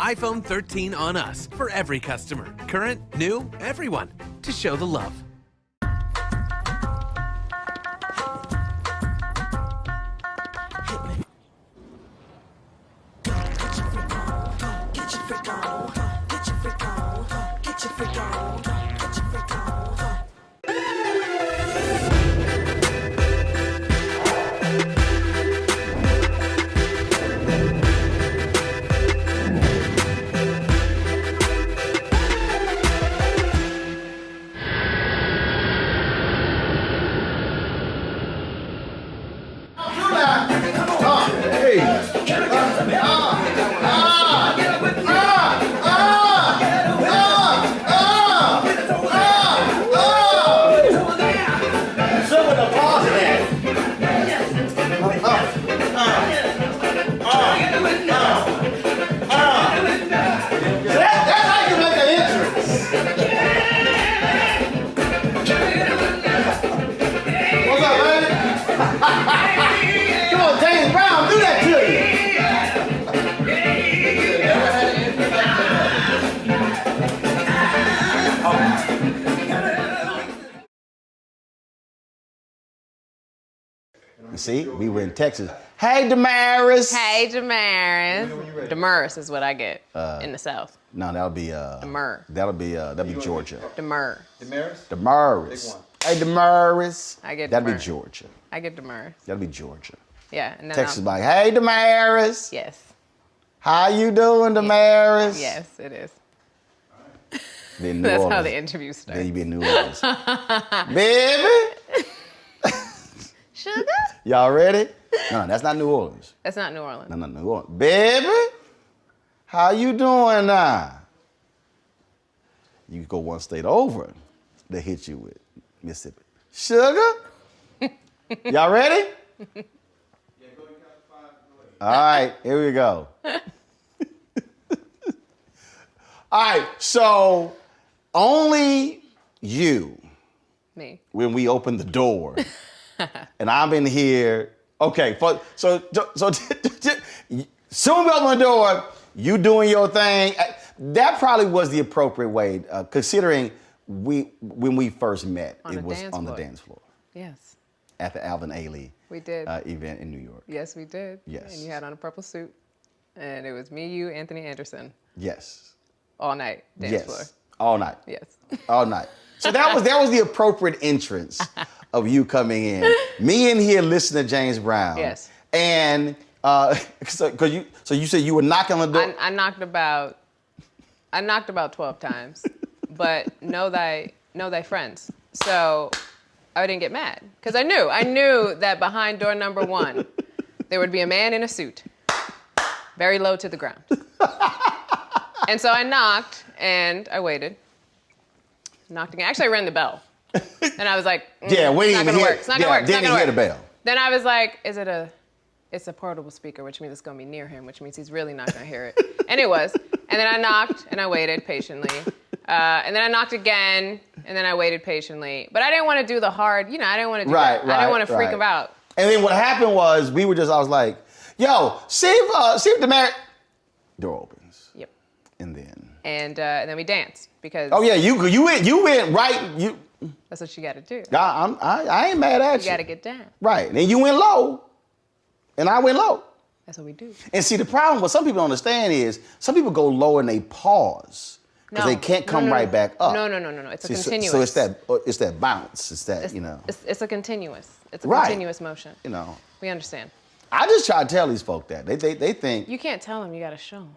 iPhone 13 on us for every customer. Current, new, everyone. To show the love. You see, we were in Texas. Hey, Damaris. Hey, Damaris. Damaris is what I get in the South. No, that'll be Demur. That'll be Georgia. Demur. Damaris? Damaris. Big one. Hey, Damaris. I get That'll be Damaris. Georgia. I get Damaris. That'll be Georgia. Yeah. And then Texas is like, hey, Damaris. Yes. How you doing, Damaris? Yes, it is. Then New That's Orleans. how the interview starts. Then you be in New Orleans. Baby. Sugar? Y'all ready? No, that's not New Orleans. That's not New Orleans. No, not New Orleans. Baby, how you doing now? You go one state over, they hit you with Mississippi. Sugar? Y'all ready? Yeah, go and count to 5. Go All ahead. right, here we go. All right, so only you, Me. when we open the door, and I'm in here. Okay, so soon we open the door, you doing your thing. That probably was the appropriate way, considering when we first met, it was on the dance floor Yes, at the Alvin Ailey we did. event in New York. Yes, we did. Yes. And you had on a purple suit. And it was me, you, Anthony Anderson, Yes. all night, dance Yes. floor. All night. Yes. All night. So that was the appropriate entrance of you coming in. Me in here listening to James Brown. Yes. And so you said you were knocking on the door. I knocked about 12 times, but know thy friends. So I didn't get mad because I knew that behind door number 1 there would be a man in a suit, very low to the ground. And so I knocked and I waited. Knocked again. Actually, I rang the bell, and I was like, yeah, we it's not didn't gonna hear. work. It's not gonna work. It's not Didn't gonna hear work. the bell. Then I was like, it's a portable speaker, which means it's gonna be near him, which means he's really not gonna hear it. And it was. And then I knocked and I waited patiently. And then I knocked again and then I waited patiently. But I didn't want to do the hard, I didn't want to do that. I didn't want to freak him out. And then what happened was I was like, yo, see if Damaris. Door opens. Yep. And then. And then we danced because. Oh yeah, you went right. That's what you got to do. I ain't mad at you. You got to get down. Right. And then you went low, and I went low. That's what we do. And see, the problem, what some people don't understand is, some people go low and they pause because they can't come right back up. No. It's a continuous. So it's that bounce. It's that, It's a continuous. It's a Right. continuous motion. We understand. I just try to tell these folk that they think. You can't tell them. You got to show them.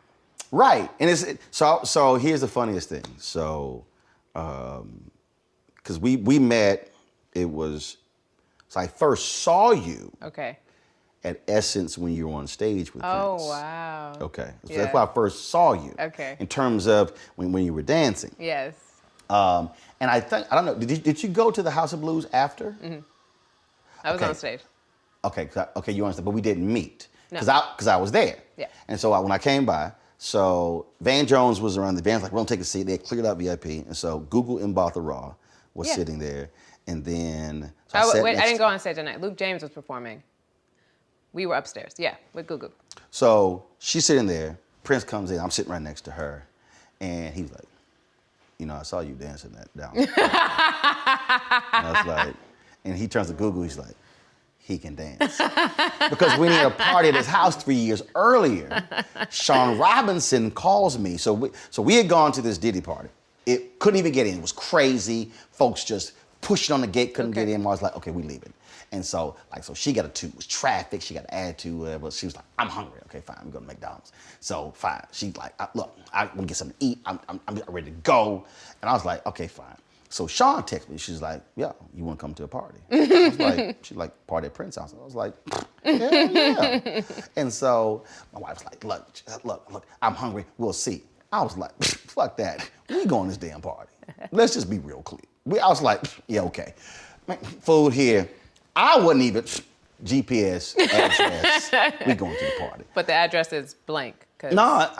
Right. And so here's the funniest thing. So, because we met, so I first saw you. Okay. At Essence when you were on stage with Prince. Oh, wow. Okay. So Yeah. that's why I first saw you. Okay. In terms of when you were dancing. Yes. And I don't know, did you go to the House of Blues after? Mm-hmm. I was on stage. Okay, you understand, but we didn't meet. No. Because I was there. Yeah. And so when I came by, so Van Jones was around, the band's like, we're gonna take a seat. They had cleared out VIP. And so Google Mbatha Raw was sitting there. And then, so I didn't go on stage that night. Luke James was performing. We were upstairs, with Gugu. So she's sitting there. Prince comes in. I'm sitting right next to her, and he's like, I saw you dancing that down. And I was like, and he turns to Gugu. He's like, he can dance because we had a party at his house 3 years earlier. Sean Robinson calls me. So we had gone to this Diddy party. It couldn't even get in. It was crazy. Folks just pushing on the gate, couldn't get in. I was like, okay, we leaving. And so, she got it was traffic, she got an attitude, but she was like, I'm hungry. Okay, fine, we go to McDonald's. So, fine. She's like, look, I want to get something to eat. I'm ready to go. And I was like, okay, fine. So Sean texted me. She's like, yo, you want to come to a party? I was like, she's like, party at Prince's house. I was like, yeah. And so my wife's like, look, I'm hungry. We'll see. I was like, fuck that. We going to this damn party. Let's just be real clear. I was like, yeah, okay. Food here. I wasn't even GPS address. We going to the party. But the address is blank. No.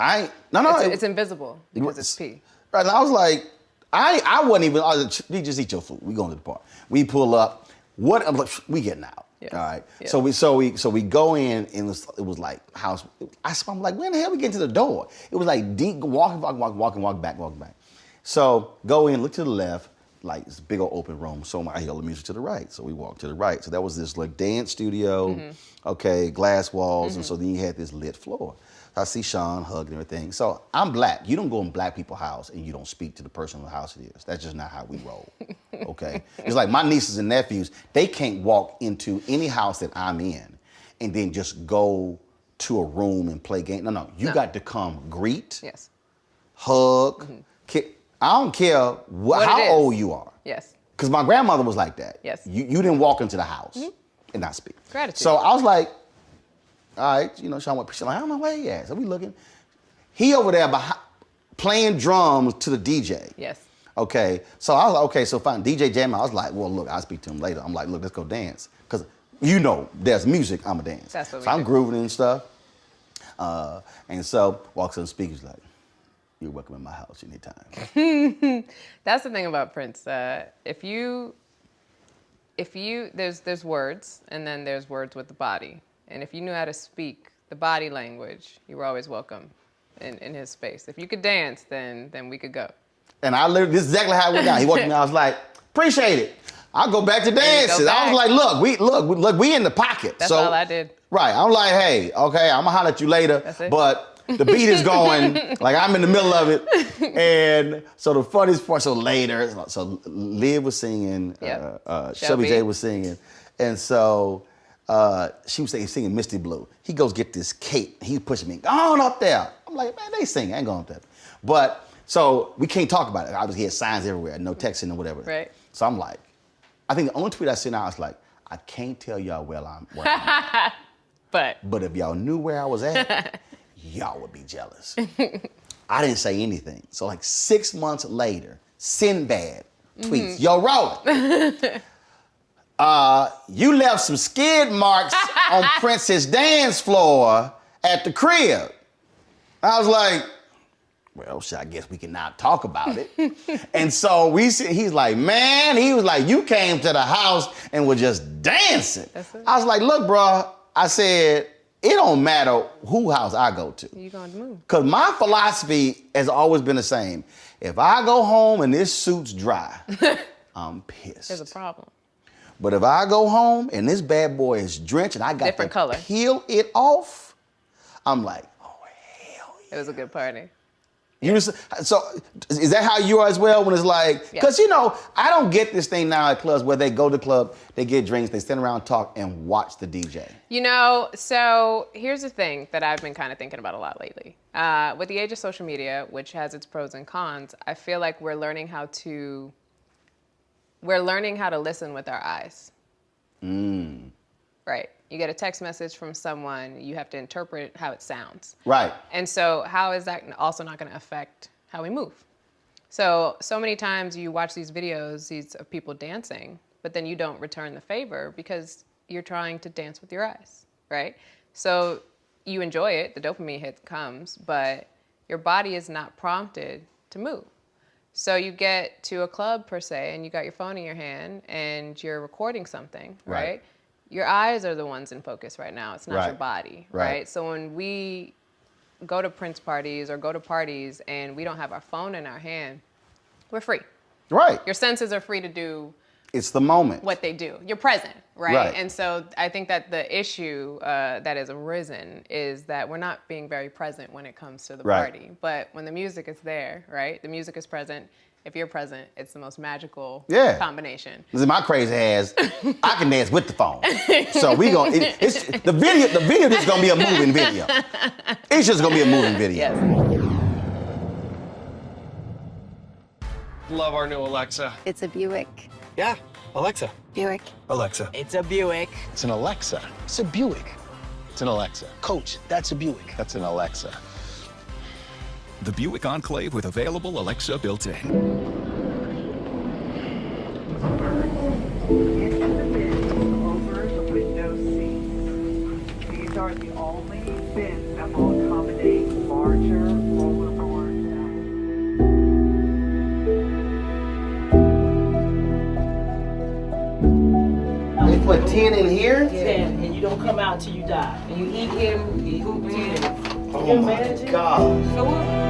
It's invisible because it's P. Right. And I was like, I wasn't even. You just eat your food. We going to the party. We pull up. I'm like, we getting out. Yes. All right. Yes. So we go in, and it was like house. I'm like, when the hell we get to the door? It was like deep walk back. So go in, look to the left. like this big old open room. So I hear all the music to the right. So we walked to the right. So that was this like dance studio, okay, glass walls, and so then you had this lit floor. I see Sean hugging everything. So I'm black. You don't go in black people's house and you don't speak to the person whose house it is. That's just not how we roll, okay? It's like my nieces and nephews, they can't walk into any house that I'm in and then just go to a room and play games. No. You got to come greet, hug. I don't care how old you are. Yes. Because my grandmother was like that. Yes. You didn't walk into the house and not speak. Gratitude. So I was like, all right, you know, Sean went, she's like, I don't know where he at. So we looking. He over there playing drums to the DJ. Yes. Okay. So I was like, okay, so fine. DJ jamming. I was like, well, look, I'll speak to him later. I'm like, look, let's go dance. Because you know, there's music, I'm a dance. That's what so I'm grooving and stuff. And so walks on the speakers like, you're welcome in my house anytime. That's the thing about Prince. There's words, and then there's words with the body. And if you knew how to speak the body language, you were always welcome in his space. If you could dance, then we could go. And I literally, this is exactly how it went down. He walked me, I was like, appreciate it. I'll go back to dancing. I was like, look, we in the pocket. That's all I did. Right. I'm like, hey, okay, I'm gonna holler at you later. That's it. But the beat is going, like I'm in the middle of it. And so the funniest part, so later, so Liv was singing, Shelby J was singing. And so she was singing Misty Blue. He goes get this cape. He pushing me, go on up there. I'm like, man, they sing, I ain't going up there. But so we can't talk about it. Obviously he had signs everywhere, no texting or whatever. Right. So I'm like, I think the only tweet I sent out was like, I can't tell y'all where I'm at. But if y'all knew where I was at, y'all would be jealous. I didn't say anything. So like 6 months later, Sinbad tweets, yo, Roland, you left some skid marks on Prince's dance floor at the crib. I was like, well, shit, I guess we can now talk about it. And so he's like, man, he was like, you came to the house and were just dancing. I was like, look, bro, I said, it don't matter who house I go to. You gonna move. Because my philosophy has always been the same. If I go home and this suit's dry, I'm pissed. There's a problem. But if I go home and this bad boy is drenched and I got to peel it off, I'm like, oh, hell yeah. It was a good party. So is that how you are as well when it's like, because you know, I don't get this thing now at clubs where they go to the club, they get drinks, they stand around, talk, and watch the DJ. You know, so here's the thing that I've been kind of thinking about a lot lately. With the age of social media, which has its pros and cons, I feel like we're learning how to listen with our eyes. Right. You get a text message from someone, you have to interpret how it sounds. Right. And so how is that also not going to affect how we move? So many times you watch these videos of people dancing, but then you don't return the favor because you're trying to dance with your eyes, right? So you enjoy it, the dopamine hit comes, but your body is not prompted to move. So you get to a club per se, and you got your phone in your hand, and you're recording something, right? Your eyes are the ones in focus right now. It's not your body, right? So when we go to Prince parties or go to parties and we don't have our phone in our hand, we're free. Right. Your senses are free to do. It's the moment. What they do. You're present, right? And so I think that the issue that has arisen is that we're not being very present when it comes to the party. But when the music is there, right? The music is present. If you're present, it's the most magical combination. Listen, my crazy ass, I can dance with the phone. So we gonna, the video just gonna be a moving video. It's just gonna be a moving video. Love our new Alexa. It's a Buick. Yeah, Alexa. Buick. Alexa. It's a Buick. It's an Alexa. It's a Buick. It's an Alexa. Coach, that's a Buick. That's an Alexa. The Buick Enclave with available Alexa built in. Into the bins over the window seats. These are the only bins that will accommodate larger rollerboards. They put 10 in here? 10, and you don't come out till you die. And you eat him, you eat 10. Oh my God. So what?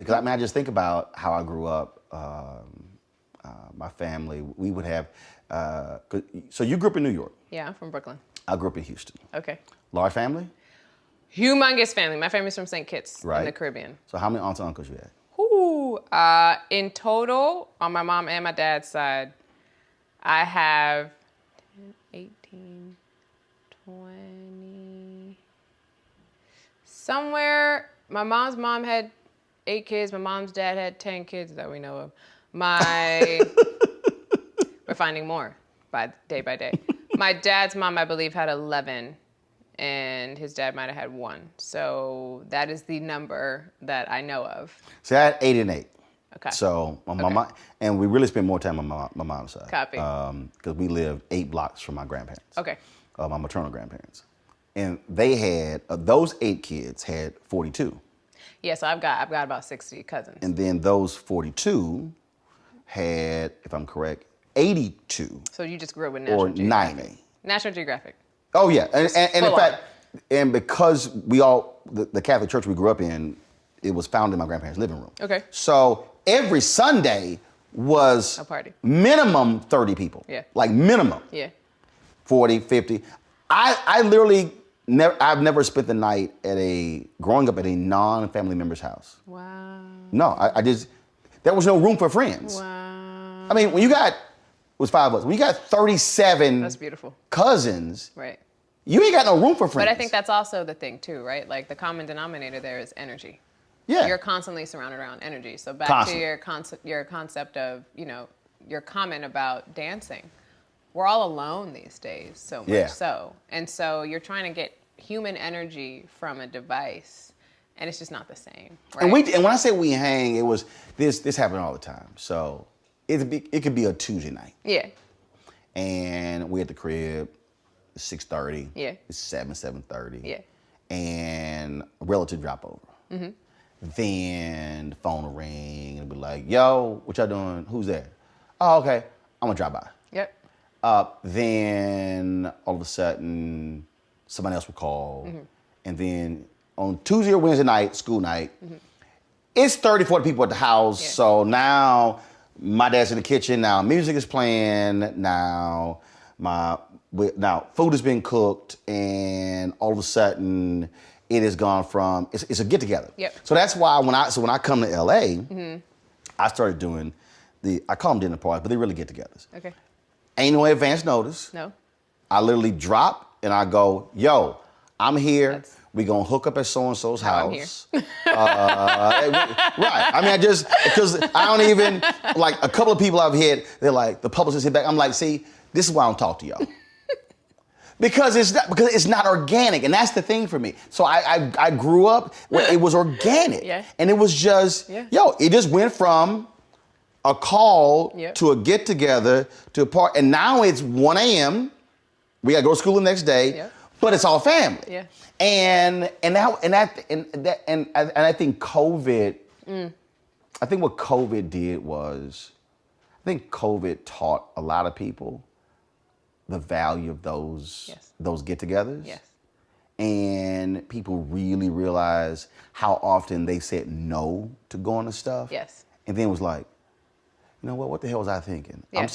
Because I mean, I just think about how I grew up. My family, we would have. So you grew up in New York. Yeah, I'm from Brooklyn. I grew up in Houston. Okay. Large family. Humongous family. My family's from St. Kitts in the Caribbean. So how many aunts and uncles you had? Ooh, in total, on my mom and my dad's side, I have 10, 18, 20. Somewhere, my mom's mom had 8 kids. My mom's dad had 10 kids that we know of. We're finding more by day. My dad's mom, I believe, had 11, and his dad might have had 1. So that is the number that I know of. So I had 8 and 8. Okay. So my mom, and we really spent more time on my mom's side. Copy. Because we lived 8 blocks from my grandparents. Okay. My maternal grandparents. And they had, those 8 kids had 42. Yeah, so I've got about 60 cousins. And then those 42 had, if I'm correct, 82. So you just grew up with National or Geographic. 90. National Geographic. Oh yeah, and in full fact, and because the Catholic Church we grew up in, it was found in my grandparents' living room. Okay. So every Sunday was A party. minimum 30 people. Yeah. Like minimum. Yeah. 40, 50. I literally I've never spent the night growing up at a non-family member's house. Wow. No, I just, there was no room for friends. Wow. I mean, when you got, it was 5 of us, when you got 37 That's beautiful. cousins, Right. you ain't got no room for friends. But I think that's also the thing too, right? Like the common denominator there is energy. Yeah. You're constantly surrounded around energy. So back Constantly. to your concept of, your comment about dancing. We're all alone these days, so much Yeah. so. And so you're trying to get human energy from a device, and it's just not the same. Right? And when I say we hang, it was this happened all the time. So it could be a Tuesday night, Yeah. and we at the crib, 6:30. Yeah. It's 7:30. Yeah. And a relative drop over. Mm-hmm. Then the phone will ring and be like, "Yo, what y'all doing? Who's there? Oh, okay, I'm gonna drop by." Yep. Then all of a sudden, somebody else will call. Mm-hmm. And then on Tuesday or Wednesday night, school night, it's 30, 40 people at the house. Yeah. So now my dad's in the kitchen. Now music is playing. Now food has been cooked. And all of a sudden, it has gone from, it's a get together. Yep. So that's why when I come to LA, I started doing I call them dinner parties, but they really get togethers. Okay. Ain't no advance notice. No? I literally drop and I go, "Yo, I'm here. That's We gonna hook up at so-and-so's how I'm house." Right. I mean, because I don't even, like a couple of people I've hit, they're like, the publicist hit back. I'm like, see, this is why I don't talk to y'all. Because it's not organic, and that's the thing for me. So I grew up where it was organic. Yeah. And it was just, it just went from a call to a get together to a part, and now it's 1 a.m. We gotta go to school the next day, but it's all family. Yeah. And I think COVID. I think what COVID did was, I think COVID taught a lot of people the value of those get-togethers. Yes. And people really realized how often they said no to going to stuff. Yes. And then it was like, you know what the hell was I thinking? Yeah.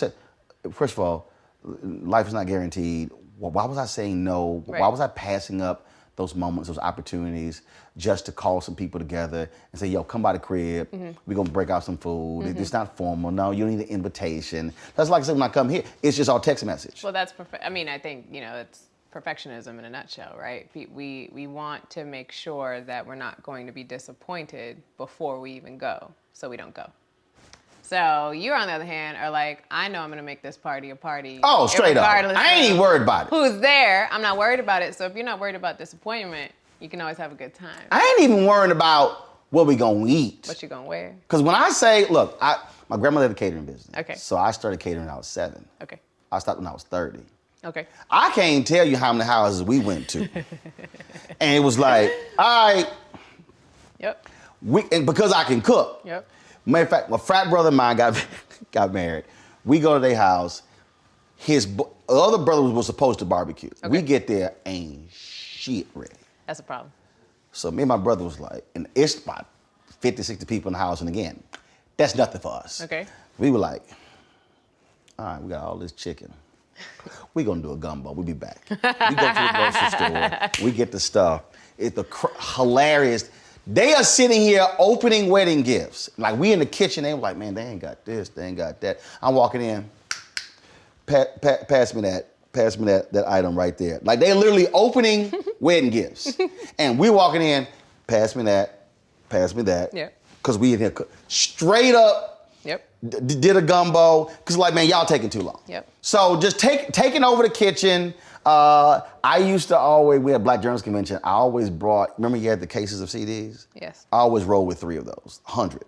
First of all, life is not guaranteed. Why was I saying no? Right. Why was I passing up those moments, those opportunities, just to call some people together and say, "Yo, come by the crib. We're gonna break out some food. It's not formal. No, you don't need an invitation." That's like I said when I come here. It's just all text message. Well, that's I mean, I think, it's perfectionism in a nutshell, right? We want to make sure that we're not going to be disappointed before we even go, so we don't go. So you, on the other hand, are like, I know I'm going to make this party a party. Oh, straight up. I ain't even worried about it. Who's there? I'm not worried about it. So if you're not worried about disappointment, you can always have a good time. I ain't even worried about what we gonna eat. What you gonna wear? Because when I say, look, my grandmother had a catering business. Okay. So I started catering when I was 7. Okay. I stopped when I was 30. Okay. I can't tell you how many houses we went to. And it was like, all right. Yep. And because I can cook. Yep. Matter of fact, my frat brother and mine got married. We go to their house. His other brother was supposed to barbecue. Okay. We get there, ain't shit ready. That's a problem. So me and my brother was like, and it's about 50, 60 people in the house, and again, that's nothing for us. Okay. We were like, all right, we got all this chicken. We're gonna do a gumbo. We'll be back. We go to the grocery store. We get the stuff. It's hilarious. They are sitting here opening wedding gifts. Like we in the kitchen, they were like, man, they ain't got this, they ain't got that. I'm walking in, pass me that item right there. Like they literally opening wedding gifts. And we walking in, pass me that. Yeah. Cause we in here straight up Yep. did a gumbo, cause like, man, y'all taking too long. Yep. So just taking over the kitchen. I used to always, we had Black Journalists Convention, I always brought, remember you had the cases of CDs? Yes. I always rolled with 3 of those, 100.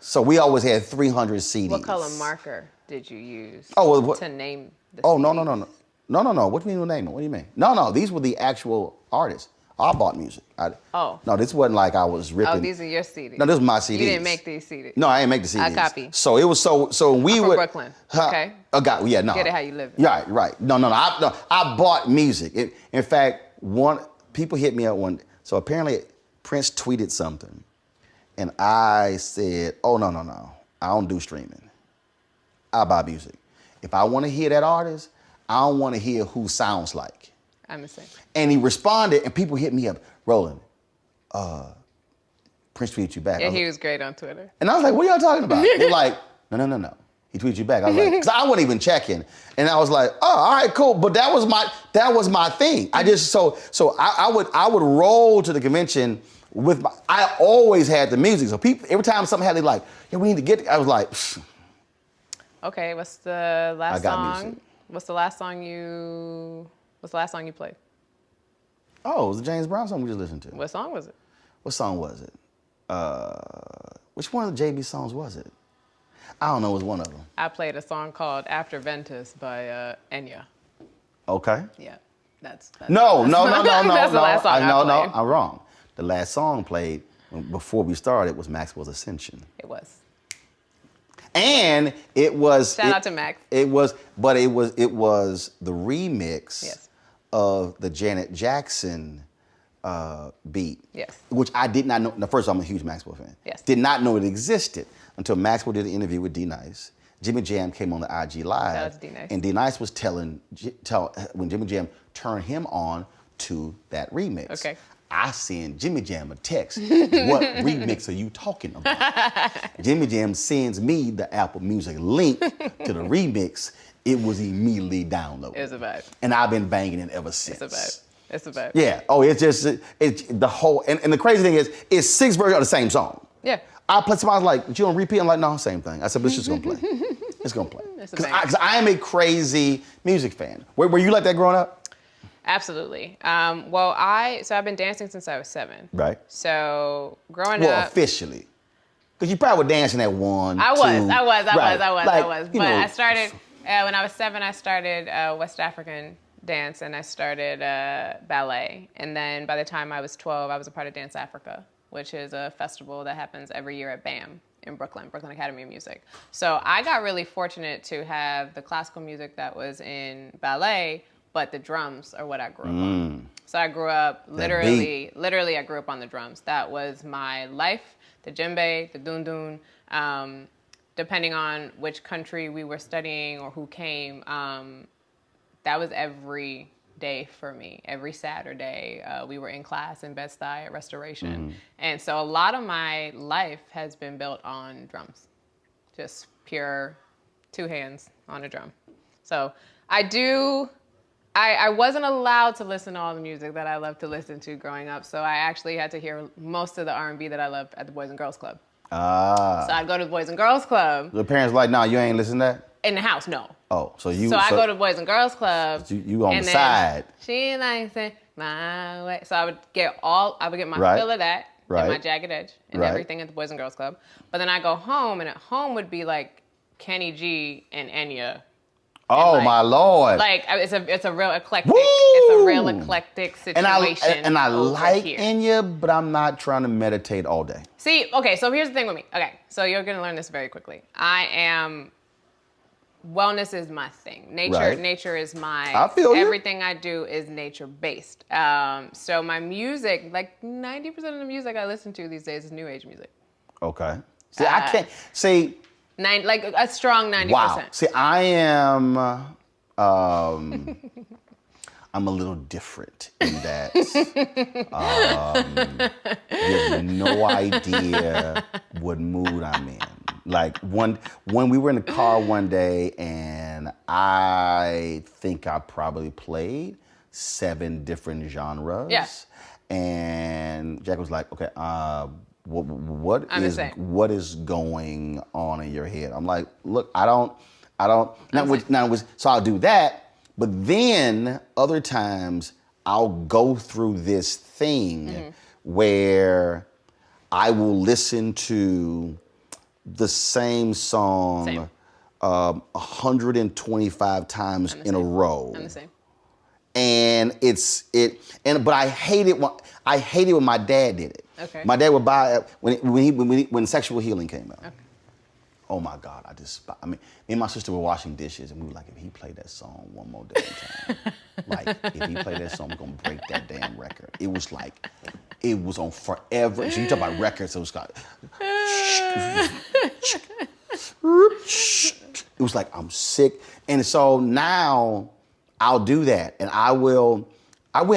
So we always had 300 CDs. What color marker did you use to name the Oh, CDs? no. What do you mean name it? What do you mean? No, these were the actual artists. I bought music. No, this wasn't like I was ripping. Oh, these are your CDs. No, this was my CDs. You didn't make these CDs. No, I didn't make the CDs. I copy. So it was so we I'm would. from Brooklyn. Okay. No. Get it how you live. Right. No. I bought music. In fact, people hit me up one. So apparently Prince tweeted something, and I said, "Oh no, I don't do streaming. I buy music. If I want to hear that artist, I don't want to hear who sounds like." I'm the same. And he responded, and people hit me up, Roland, Prince tweeted you back. Yeah, he was great on Twitter. And I was like, what are y'all talking about? They're like, no. He tweeted you back. I was like, because I wasn't even checking. And I was like, oh, all right, cool. But that was my thing. I just, so I would roll to the convention with I always had the music. So people, every time something had, they like, yeah, we need to get, I was like, pfft. Okay, what's the last I got song? music. What's the last song you played? Oh, it was the James Brown song we just listened to. What song was it? What song was it? Which one of the JB songs was it? I don't know, it was one of them. I played a song called After Ventus by Enya. Okay. Yeah, that's No. That's the last song I No, played. I'm wrong. The last song played before we started was Maxwell's Ascension. It was. And it was Shout out to Max. It was the remix Yes. of the Janet Jackson beat. Yes. Which I did not know. Now, first, I'm a huge Maxwell fan. Yes. Did not know it existed until Maxwell did an interview with D Nice. Jimmy Jam came on the IG Live. Shout out to D-Nice. And D Nice was telling when Jimmy Jam turned him on to that remix. Okay. I send Jimmy Jam a text. What remix are you talking about? Jimmy Jam sends me the Apple Music link to the remix. It was immediately downloaded. It's a vibe. And I've been banging it ever since. It's a vibe. Yeah. Oh, it's just it's the whole. And the crazy thing is, it's 6 versions of the same song. Yeah. I played somebody like, you on repeat? I'm like, no, same thing. I said, but it's just gonna play. It's gonna play. It's a Because I am a crazy music fan. Were you like that growing up? Absolutely. I've been dancing since I was 7. Right. So growing Well, up. officially. Because you probably were dancing at 1, I 2. was. Like, But I started, when I was 7, I started West African dance and I started ballet. And then by the time I was 12, I was a part of Dance Africa, which is a festival that happens every year at BAM in Brooklyn Academy of Music. So I got really fortunate to have the classical music that was in ballet, but the drums are what I grew up on. So I grew up literally I grew up on the drums. That was my life. The djembe, the dundun, depending on which country we were studying or who came, that was every day for me. Every Saturday, we were in class in Bed-Stuy at Restoration. And so a lot of my life has been built on drums. Just pure 2 hands on a drum. So I wasn't allowed to listen to all the music that I loved to listen to growing up, so I actually had to hear most of the R&B that I loved at the Boys and Girls Club. Ah. So I'd go to the Boys and Girls Club. The parents like, nah, you ain't listen to that? In the house, no. Oh, so I go to Boys and Girls Club. You on and the then side. She likes it my way. So I would get my Right. fill of that, Right. and my Jagged Edge, and Right. everything at the Boys and Girls Club. But then I go home, and at home would be like Kenny G and Enya. Oh, like- my Lord. Like it's a real eclectic. Woo! It's a real eclectic situation. and I over like here. Enya, but I'm not trying to meditate all day. See, okay, so here's the thing with me. Okay, so you're gonna learn this very quickly. I am wellness is my thing. Nature, Right. nature is my. I feel you. Everything I do is nature based. So my music, like 90% of the music I listen to these days is new age music. Okay. See, I can't see. Like a strong 90%. Wow. See, I am. I'm a little different in that you have no idea what mood I'm in. Like when we were in the car one day, and I think I probably played 7 different genres. Yeah. And Jack was like, "Okay, what I'm the is same. what is going on in your head?" I'm like, "Look, I don't. So I'll do that." But then other times I'll go through this thing where I will listen to the same song 125 times in a row. I'm the same. And but I hate it when my dad did it. Okay. My dad would buy when Sexual Healing came out. Okay. Oh my God, me and my sister were washing dishes, and we were like, if he played that song one more damn time, like if he played that song, we're gonna break that damn record. It was like, it was on forever. So you talk about records, it was like, it was like, I'm sick. And so now I'll do that, and I went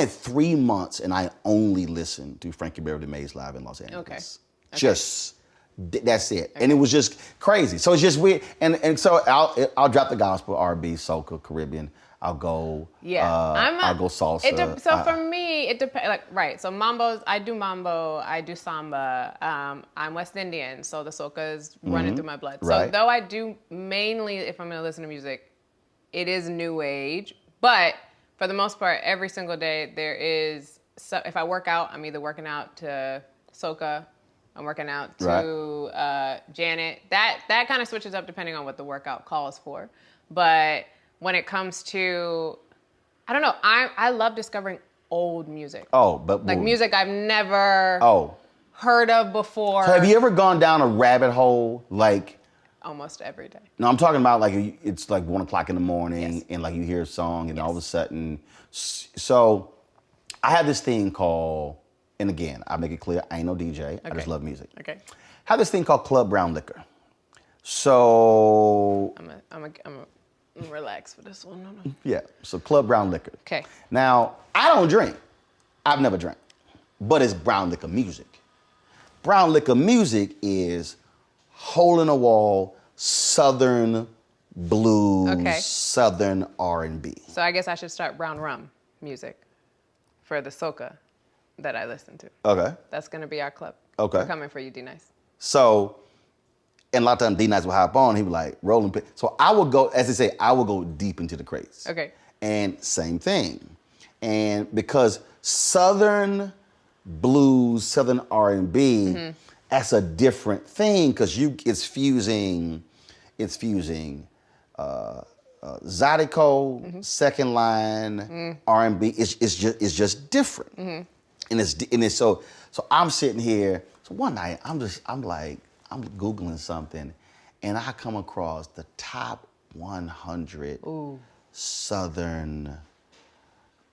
3 months and I only listened to Frankie Beverly Maze live in Los Angeles. Okay. That's it. And it was just crazy. So it's just weird. And so I'll drop the gospel, R&B, soca, Caribbean. I'll go. Yeah, I'll go salsa. So for me, it depends. Like, right. So mambos, I do mambo, I do samba. I'm West Indian, so the soca is running through my blood. So Right. though I do mainly, if I'm going to listen to music, it is new age. But for the most part, every single day there is. So if I work out, I'm either working out to soca. I'm working out to Janet. That kind of switches up depending on what the workout calls for. But when it comes to, I don't know, I love discovering old music. Oh, but like music I've never heard of before. So have you ever gone down a rabbit hole like? Almost every day. No, I'm talking about like it's like 1 o'clock in the morning, Yes. and like you hear a song, and all of a sudden, so I have this thing called. And again, I make it clear, I ain't no DJ. I just love music. Okay. I have this thing called Club Brown Liquor. So I'm relax for this one. No. yeah, so Club Brown Liquor. Okay. Now, I don't drink. I've never drank. But it's brown liquor music. Brown liquor music is hole in the wall, Southern blues, Southern R&B. So I guess I should start brown rum music for the soca that I listen to. Okay. That's gonna be our club. Okay. We're coming for you, D Nice. So, and a lot of times D Nice will hop on, he would like rolling. So I would go, as they say, I would go deep into the crates. Okay. And same thing. And because Southern blues, Southern R&B, that's a different thing because it's fusing Zydeco, second line, R&B. It's just different. And it's so I'm sitting here. So one night I'm Googling something, and I come across the top 100 Southern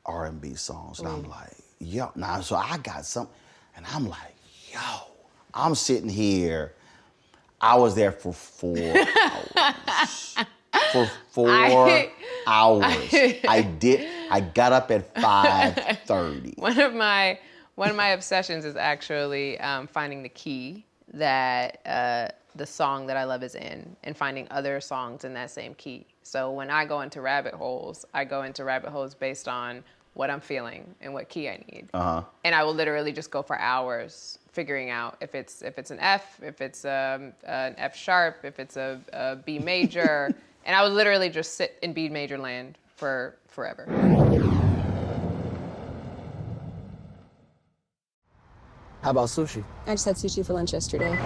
R&B songs, and I'm like, yo. Now, so I got some, and I'm like, yo. I'm sitting here. I was there for 4 hours. For 4 hours. I got up at 5:30. One of my obsessions is actually finding the key that the song that I love is in, and finding other songs in that same key. So when I go into rabbit holes, based on what I'm feeling and what key I need. And I will literally just go for hours figuring out if it's an F, if it's an F sharp, if it's a B major. And I would literally just sit in B major land for forever. How about sushi? I just had sushi for lunch yesterday.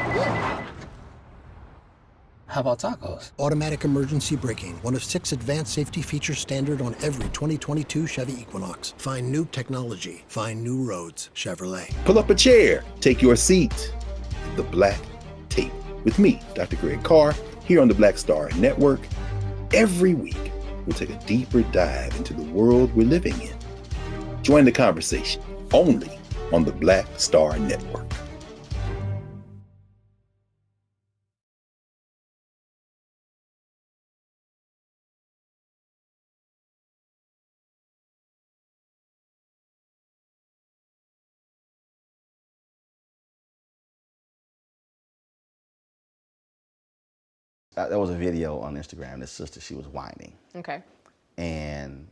How about tacos? Automatic emergency braking, one of 6 advanced safety features standard on every 2022 Chevy Equinox. Find new technology. Find new roads. Chevrolet. Pull up a chair. Take your seat. The Black Tape with me, Dr. Greg Carr, here on the Black Star Network. Every week, we'll take a deeper dive into the world we're living in. Join the conversation only on the Black Star Network. There was a video on Instagram. This sister, she was whining. Okay. And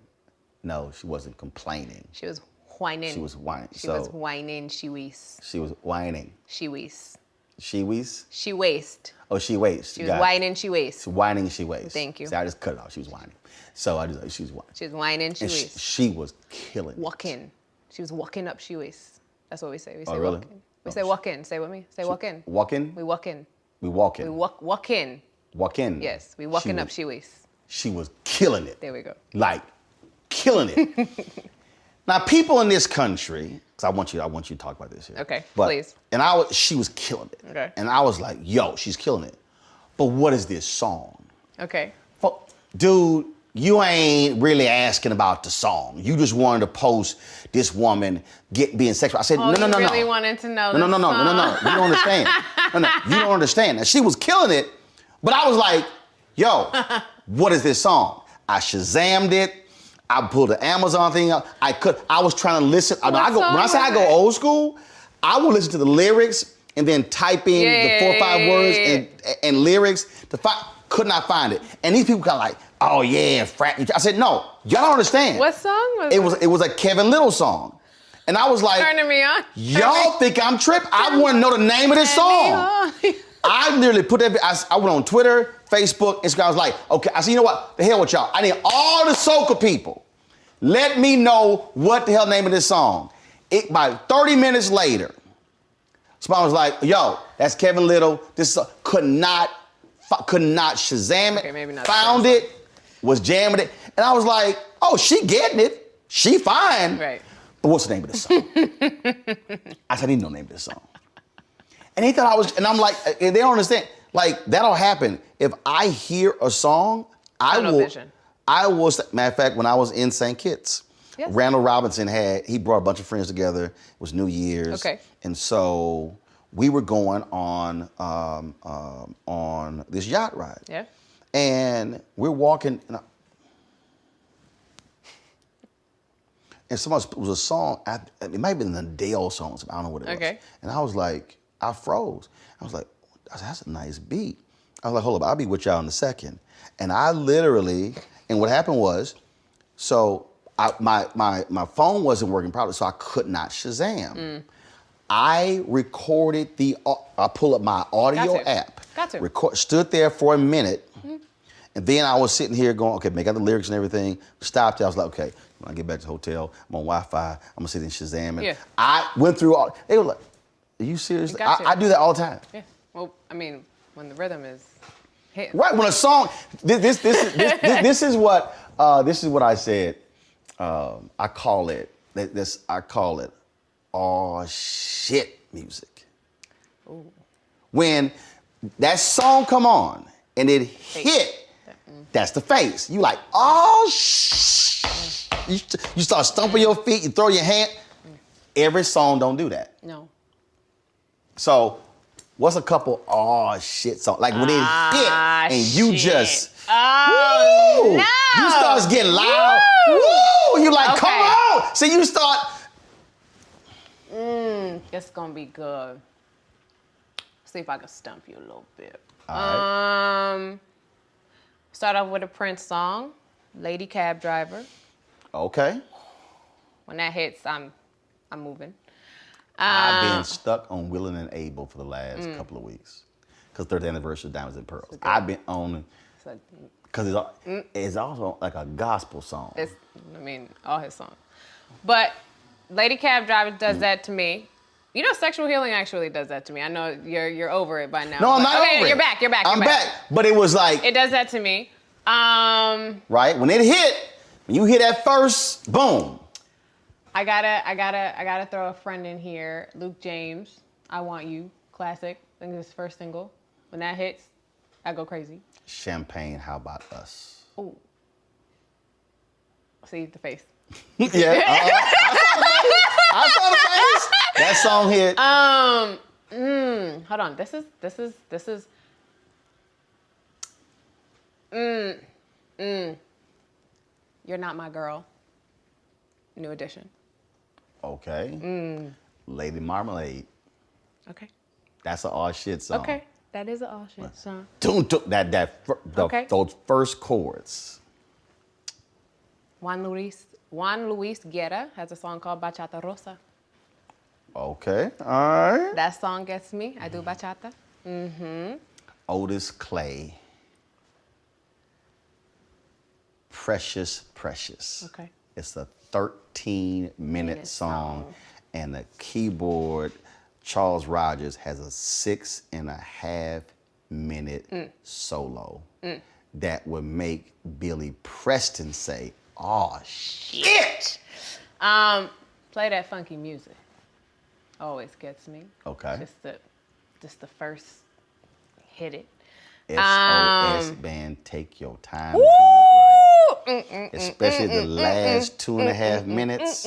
no, she wasn't complaining. She was whining. She was whining. She was whining. She wees. She was whining. She wees. She wees? She waste. Oh, she waste. She was whining. She waste. She's whining. She waste. Thank you. See, I just cut it off. She was whining. So I just, she was whining. She was whining. She waste. She was killing. Walking. She was walking up. She waste. That's what we say. We say really? walking. We say walk in. Say with me. Say walk in. Walk in? We walk in. We walk in. We walk in. Walk in. Yes, we walking up she waist. She was killing it. There we go. Like, killing it. Now, people in this country, because I want you to talk about this here. Okay, please. And she was killing it. Okay. And I was like, yo, she's killing it. But what is this song? Okay. Dude, you ain't really asking about the song. You just wanted to post this woman being sexual. I said, no. You really wanted to know No. You don't understand. No, you don't understand. Now, she was killing it, but I was like, yo, what is this song? I Shazammed it. I pulled the Amazon thing up. I was trying to listen. When I say I go old school, I will listen to the lyrics and then type in the 4 or 5 words and lyrics. Could not find it. And these people got like, oh yeah, frat. I said, no, y'all don't understand. What song was it? It was a Kevin Little song. And I was like, turning me on. Y'all think I'm tripping? I want to know the name of this song. I literally put that, I went on Twitter, Facebook, Instagram. I was like, okay, I said, you know what? The hell with y'all. I need all the soca people. Let me know what the hell the name of this song. About 30 minutes later, somebody was like, yo, that's Kevin Little. This could not Shazam it. Okay, maybe not. Found it, was jamming it. And I was like, oh, she getting it. She fine. Right. But what's the name of this song? I said, I need to know the name of this song. And he thought I was, and I'm like, they don't understand. Like, that'll happen. If I hear a song, I will, matter of fact, when I was in St. Kitts, yes. Randall Robinson he brought a bunch of friends together. It was New Year's. Okay. And so we were going on this yacht ride. Yeah. And we're walking, and somebody was a song, it might have been an Adele song, I don't know what it was. And I was like, I froze. I was like, that's a nice beat. I was like, hold up, I'll be with y'all in a second. And I literally, and what happened was, so my phone wasn't working properly, so I could not Shazam. I recorded I pull up my audio app. Stood there for a minute, and then I was sitting here going, okay, make out the lyrics and everything. Stopped there, I was like, okay, when I get back to the hotel, I'm on Wi-Fi, I'm gonna sit in Shazam. And I went through all, they were like, are you serious? I do that all the time. Yeah. Well, I mean, when the rhythm is hit. Right. When a song, this is what I said. I call it aw shit music. Ooh. When that song come on and it hit, that's the face. You like, oh shh. You start stomping your feet. You throw your hand. Every song don't do that. No. So, what's a couple aw shit songs? Like when it hit and you just, woo, no. You start getting loud. Woo! You like, come on. So you start. It's gonna be good. See if I can stump you a little bit. All right. Start off with a Prince song, Lady Cab Driver. Okay. When that hits, I'm moving. I've been stuck on Willing and Able for the last couple of weeks. Because 30th anniversary of Diamonds and Pearls. I've been on, because it's also like a gospel song. All his songs. But Lady Cab Driver does that to me. You know, Sexual Healing actually does that to me. I know you're over it by now. No, I'm not over it. You're back. I'm back. But it was like. It does that to me. Right? When it hit, when you hear that first, boom. I gotta throw a friend in here. Luke James, I Want You, classic. I think it's his first single. When that hits, I go crazy. Champagne, How About Us? Oh. See the face. Yeah. I saw the face. That song hit. Hold on. This is. You're Not My Girl. New Edition. Okay. Lady Marmalade. Okay. That's an all shit song. Okay. That is an all shit song. Those first chords. Juan Luis Guerra has a song called Bachata Rosa. Okay. All right. That song gets me. I do bachata. Otis Clay. Precious, Precious. Okay. It's a 13-minute song, and the keyboard, Charles Rogers, has a 6.5-minute solo that would make Billy Preston say, "Oh shit!" Play that funky music. Always gets me. Okay. Just the first hit it. SOS band, take your time. Do it right. Especially the last 2.5 minutes.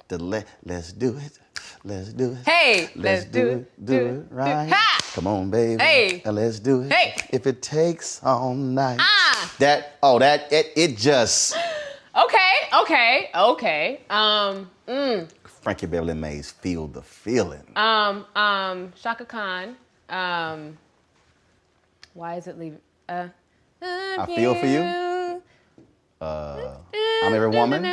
Let's do it. Let's do it. Hey, let's do it right. Ha! Come on, baby. Hey. Let's do it. Hey. If it takes all night. Ah. It just. Okay. Frankie Beverly Mays, Feel the Feeling. Shaka Khan. Why is it leaving? I Feel For You. I'm Every Woman.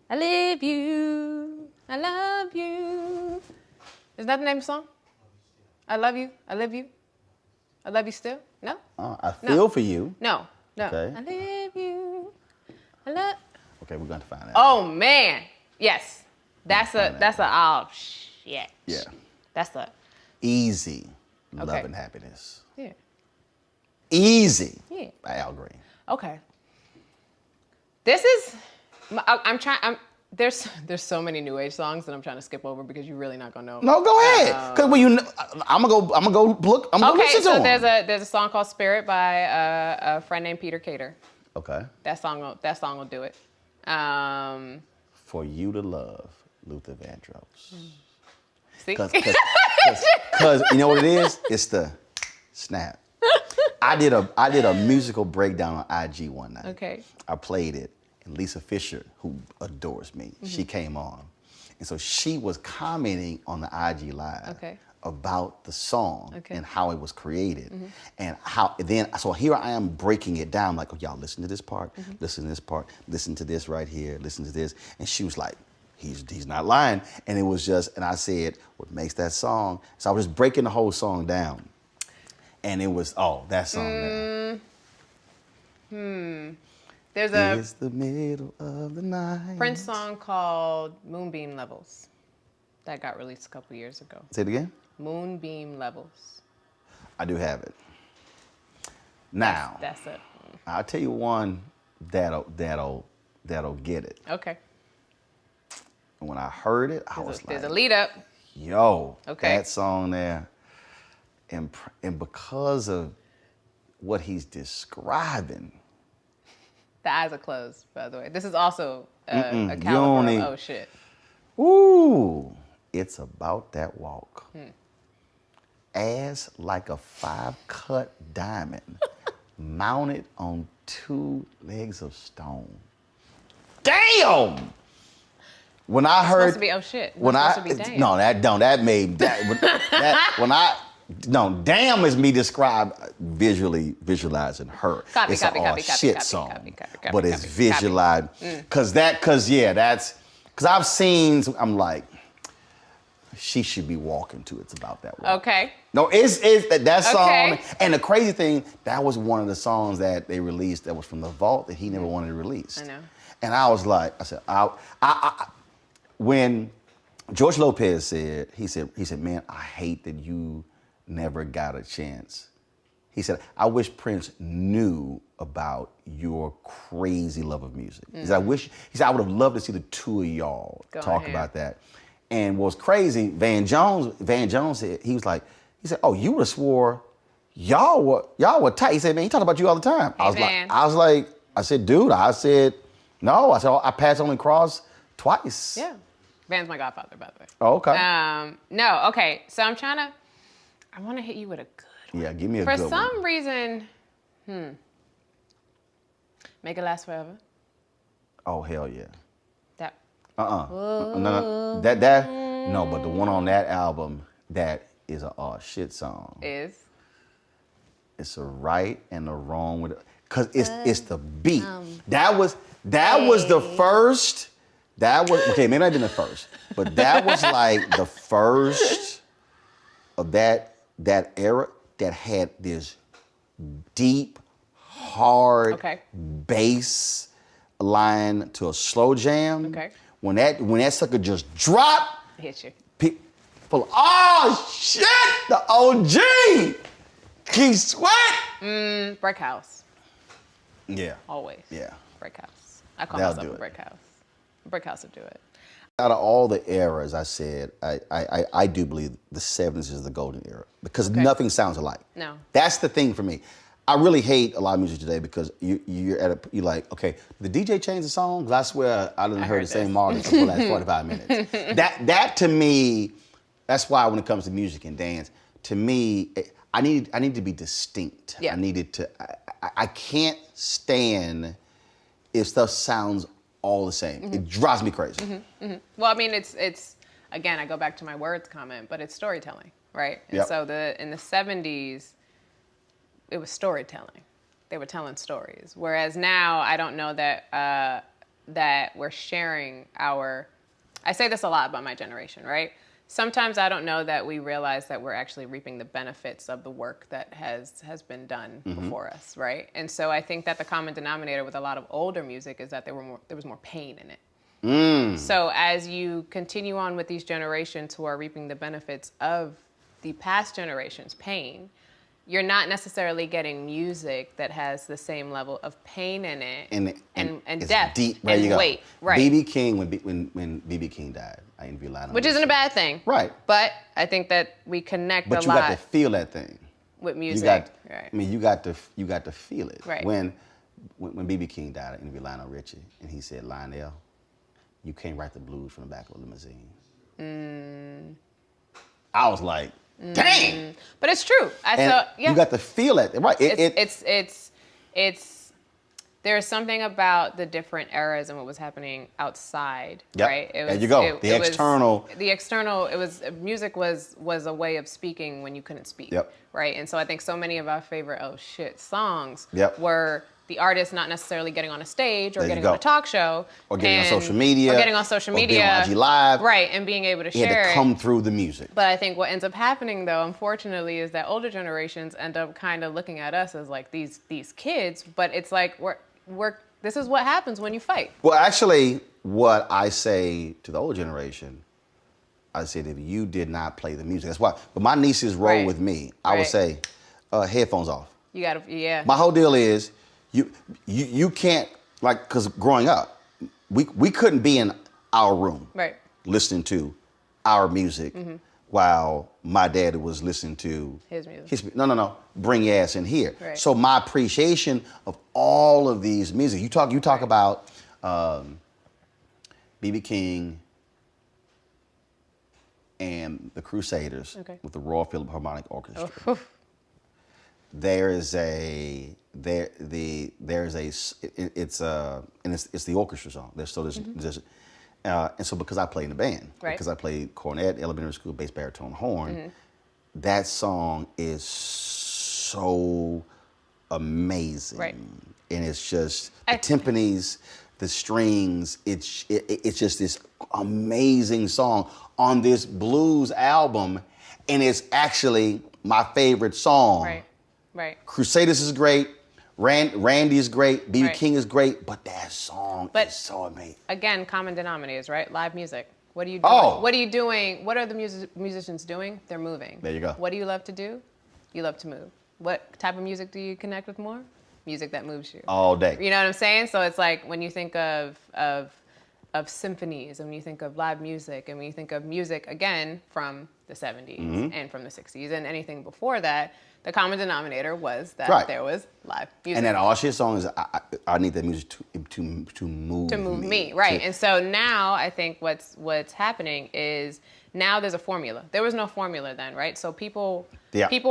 I live you. I love you. Is that the name of the song? I love you. I live you. I love you still? No? I Feel For You. No. Okay. I live you. I love. Okay, we're going to find out. Oh man. Yes. That's a oh shit. Yeah. That's a Easy. Love Okay. and Happiness. yeah. Easy. Yeah. By Al Green. Okay. This is I'm trying there's so many new age songs that I'm trying to skip over because you're really not gonna know. No, go ahead. Cause when I'm gonna go look. I'm gonna listen to so them. there's a song called Spirit by a friend named Peter Cater. Okay. That song will do it. For You to Love, Luther Vandross. See? Cause you know what it is? It's the snap. I did a musical breakdown on IG one night. Okay. I played it, and Lisa Fisher, who adores me, she came on, and so she was commenting on the IG live about the song and how it was created, and how so here I am breaking it down like, oh, y'all listen to this part, listen to this part, listen to this right here, listen to this, and she was like, he's not lying, and it was just, and I said, what makes that song? So I was just breaking the whole song down, and it was that song there. There's It's the middle of the night. Prince song called Moonbeam Levels that got released a couple years ago. Say it again. Moonbeam Levels. I do have it. Now, That's it. I'll tell you one that'll get it. Okay. And when I heard it, I was There's like, a lead up. yo, Okay. that song there. And because of what he's describing. The eyes are closed, by the way. This is also a you caliber don't of oh shit. Ooh, it's about that walk. Ass like a 5-cut diamond, mounted on 2 legs of stone. Damn! When I heard, It's supposed to be oh shit. when Not I supposed to be damn. no, that made that when I damn is me visualizing her. Copy, it's copy, an all copy, copy, shit copy, song, copy, but it's copy. visualized because I've seen. I'm like, she should be walking to. It's about that walk. Okay. No, it's that song. Okay. And the crazy thing, that was one of the songs that they released that was from the vault that he never wanted to release. I know. And I was like, I said, when George Lopez said, he said, man, I hate that you never got a chance. He said, I wish Prince knew about your crazy love of music. He said, I would have loved to see the two of y'all talk about that. And what's crazy, Van Jones said, he said, oh, you would have swore y'all were tight. He said, man, he talked about you all the time. Hey, I said, dude, no. I said, I passed only cross twice. Yeah. Van's my godfather, by the way. Oh, okay. No, okay. So I want to hit you with a good one. Yeah, give me a good one. For some reason, Make It Last Forever. Oh, hell yeah. That. No, but the one on that album, that is a shit song. It's a right and a wrong with it. Cause it's the beat. That was the first. Okay, maybe not been the first, but that was like the first of that era that had this deep, hard bass line to a slow jam. Okay. When that sucker just dropped, Hit you. People, oh shit, the OG, Keith Sweat. Brick House. Yeah. Always. Yeah. Brick House. I call That'll myself do a it. brick house. Brick House would do it. Out of all the eras, I said, I do believe the 70s is the golden era because nothing sounds alike. No. That's the thing for me. I really hate a lot of music today because you're like, okay, the DJ changed the song? Because I swear I didn't heard the same artist for the last 45 minutes. That to me, that's why when it comes to music and dance, to me, I need to be distinct. Yeah. I can't stand if stuff sounds all the same. It drives me crazy. Well, I mean, it's again, I go back to my words comment, but it's storytelling, right? And Yep. so in the 70s, it was storytelling. They were telling stories. Whereas now, I don't know that that we're sharing our. I say this a lot about my generation, right? Sometimes I don't know that we realize that we're actually reaping the benefits of the work that has been done before us, right? And so I think that the common denominator with a lot of older music is that there was more pain in it. So as you continue on with these generations who are reaping the benefits of the past generation's pain, you're not necessarily getting music that has the same level of pain in it and it's depth deep. and weight. Right. B.B. King, when B.B. King died, I interviewed a lot of Which isn't a bad thing. Right. But I think that we connect But a you lot got to feel that thing. with music. Right. I mean, you got to feel it. Right. When B.B. King died, I interviewed Lionel Richie, and he said, Lionel, you can't write the blues from the back of a limousine. I was like, dang. But it's true. You got to feel it. Right. It's there's something about the different eras and what was happening outside, Yep. right? There you go. The external. Music was a way of speaking when you couldn't speak, Yep. right? And so I think so many of our favorite songs Yep. were the artist not necessarily getting on a stage or There you getting go. on a talk show. Or getting on social media. Or getting on social or media. being on IG Live. Right, and being able to It share had to it. come through the music. But I think what ends up happening, though, unfortunately, is that older generations end up kind of looking at us as like these kids. But it's like this is what happens when you fight. Well, actually, what I say to the older generation, I said, if you did not play the music, that's why. But my nieces roll Right. with me. I would Right. say, headphones off. You gotta, yeah. My whole deal is, you can't, like, because growing up, we couldn't be in our room Right. listening to our music while my daddy was listening to His music. No. Bring your ass in here. Right. So my appreciation of all of these music, you talk about B.B. King and the Crusaders with the Royal Philharmonic Orchestra. Oh. It's the orchestra song. And so because I play in the band, Right. because I played cornet, elementary school, bass, baritone, horn, that song is so amazing. Right. And it's just the timpanis, the strings. It's just this amazing song on this blues album, and it's actually my favorite song. Right. Crusaders is great. Randy is great. B.B. Right. King is great, but that song is so amazing. Again, common denominators, right? Live music. What are you doing? Oh. What are you doing? What are the musicians doing? They're moving. There you go. What do you love to do? You love to move. What type of music do you connect with more? Music that moves you. All day. You know what I'm saying? So it's like when you think of symphonies, and when you think of live music, and when you think of music, again, from the 70s and from the 60s and anything before that, The common denominator was that there was live music. And then all she song is, I need that music to move me. Right. And so now I think what's happening is now there's a formula. There was no formula then, right? So people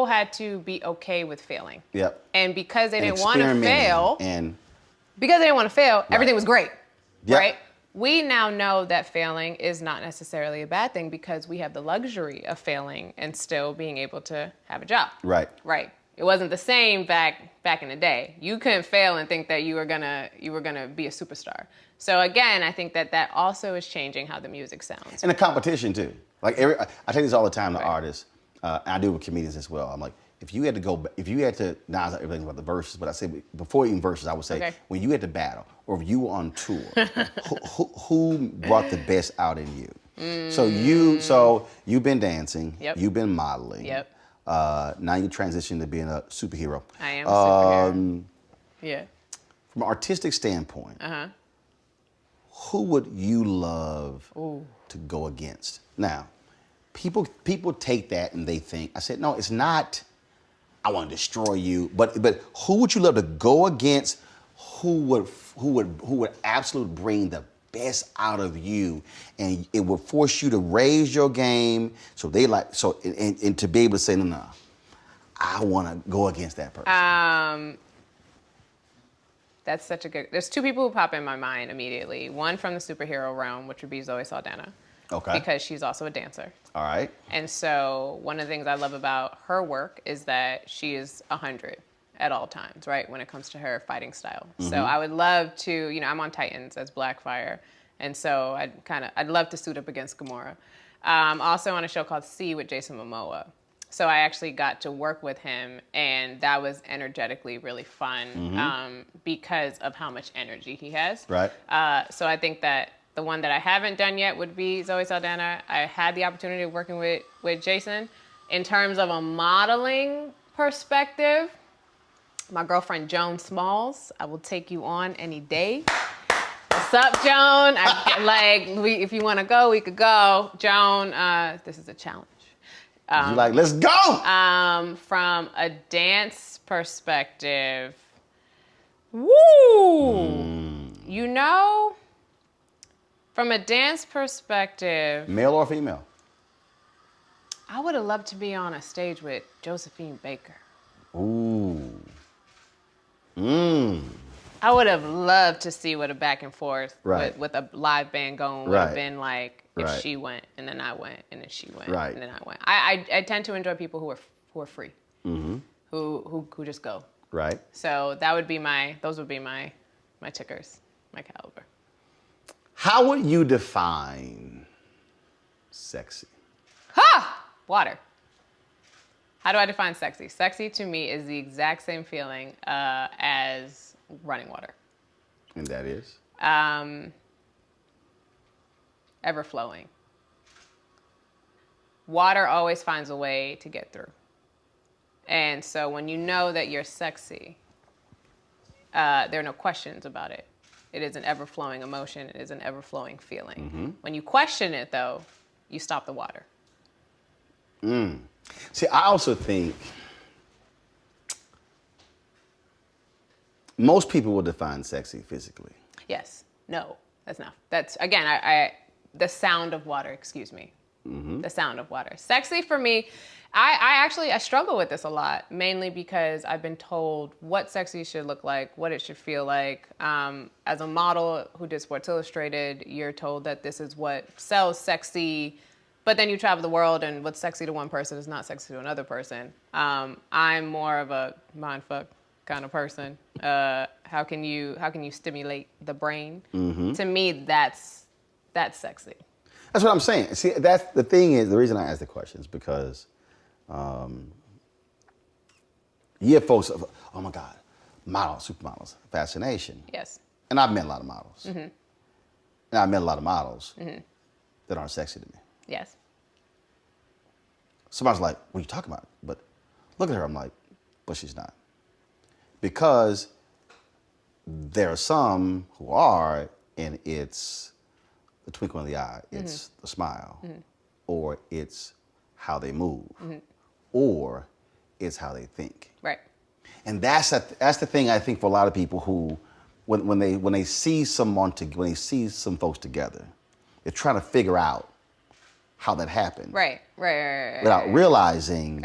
had to be okay with failing. Yep. And because they didn't want to fail, everything was great. Yep. Right? We now know that failing is not necessarily a bad thing because we have the luxury of failing and still being able to have a job. Right. Right. It wasn't the same back in the day. You couldn't fail and think that you were gonna be a superstar. So again, I think that also is changing how the music sounds. And the competition too. Like I tell this all the time to artists, and I do it with comedians as well. I'm like, if you had to, now everything's about the verses, but I say before even verses, I would say when you had to battle or if you were on tour, who brought the best out in you? So you've been dancing, you've been modeling. Yep. Now you transition to being a superhero. I am a superhero. Yeah. From an artistic standpoint, who would you love to go against? Now, people take that and they think, I said, no, it's not, I want to destroy you, but who would you love to go against? Who would absolutely bring the best out of you, and it would force you to raise your game, so and to be able to say, no, I want to go against that person. That's such a good. There's two people who pop in my mind immediately. One from the superhero realm, which would be Zoe Saldana. Okay. Because she's also a dancer. All right. And so one of the things I love about her work is that she is 100 at all times, right? When it comes to her fighting style. So I would love to, I'm on Titans as Blackfire. And so I'd love to suit up against Gamora. Also on a show called C with Jason Momoa. So I actually got to work with him, and that was energetically really fun because of how much energy he has. Right. So I think that the one that I haven't done yet would be Zoe Saldana. I had the opportunity of working with Jason. In terms of a modeling perspective, my girlfriend Joan Smalls, I will take you on any day. What's up, Joan? If you want to go, we could go. Joan, this is a challenge. Let's go! From a dance perspective, from a dance perspective. Male or female? I would have loved to be on a stage with Josephine Baker. Ooh. I would have loved to see what a back and forth with a live band going would have been like if she went and then I went and then she went and then I went. I tend to enjoy people who are free, who just go. Right. So those would be my tickers, my caliber. How would you define sexy? Water. How do I define sexy? Sexy to me is the exact same feeling as running water. And that is? Ever flowing. Water always finds a way to get through. And so when you know that you're sexy, there are no questions about it. It is an ever-flowing emotion. It is an ever-flowing feeling. When you question it, though, you stop the water. See, I also think most people will define sexy physically. Yes. No, that's not. That's, again, the sound of water, excuse me. The sound of water. Sexy for me, I struggle with this a lot, mainly because I've been told what sexy should look like, what it should feel like. As a model who did Sports Illustrated, you're told that this is what sells sexy, but then you travel the world and what's sexy to one person is not sexy to another person. I'm more of a mindfuck kind of person. How can you stimulate the brain? To me, that's sexy. That's what I'm saying. See, that's the thing is, the reason I ask the question is because you have folks, oh my God, models, supermodels, fascination. Yes. And I've met a lot of models. And I've met a lot of models that aren't sexy to me. Yes. Somebody's like, what are you talking about? But look at her. I'm like, but she's not. Because there are some who are, and it's the twinkle in the eye, it's the smile, or it's how they move, or it's how they think. Right. And that's the thing I think for a lot of people who, when they see some folks together, they're trying to figure out how that happened. Right. Without realizing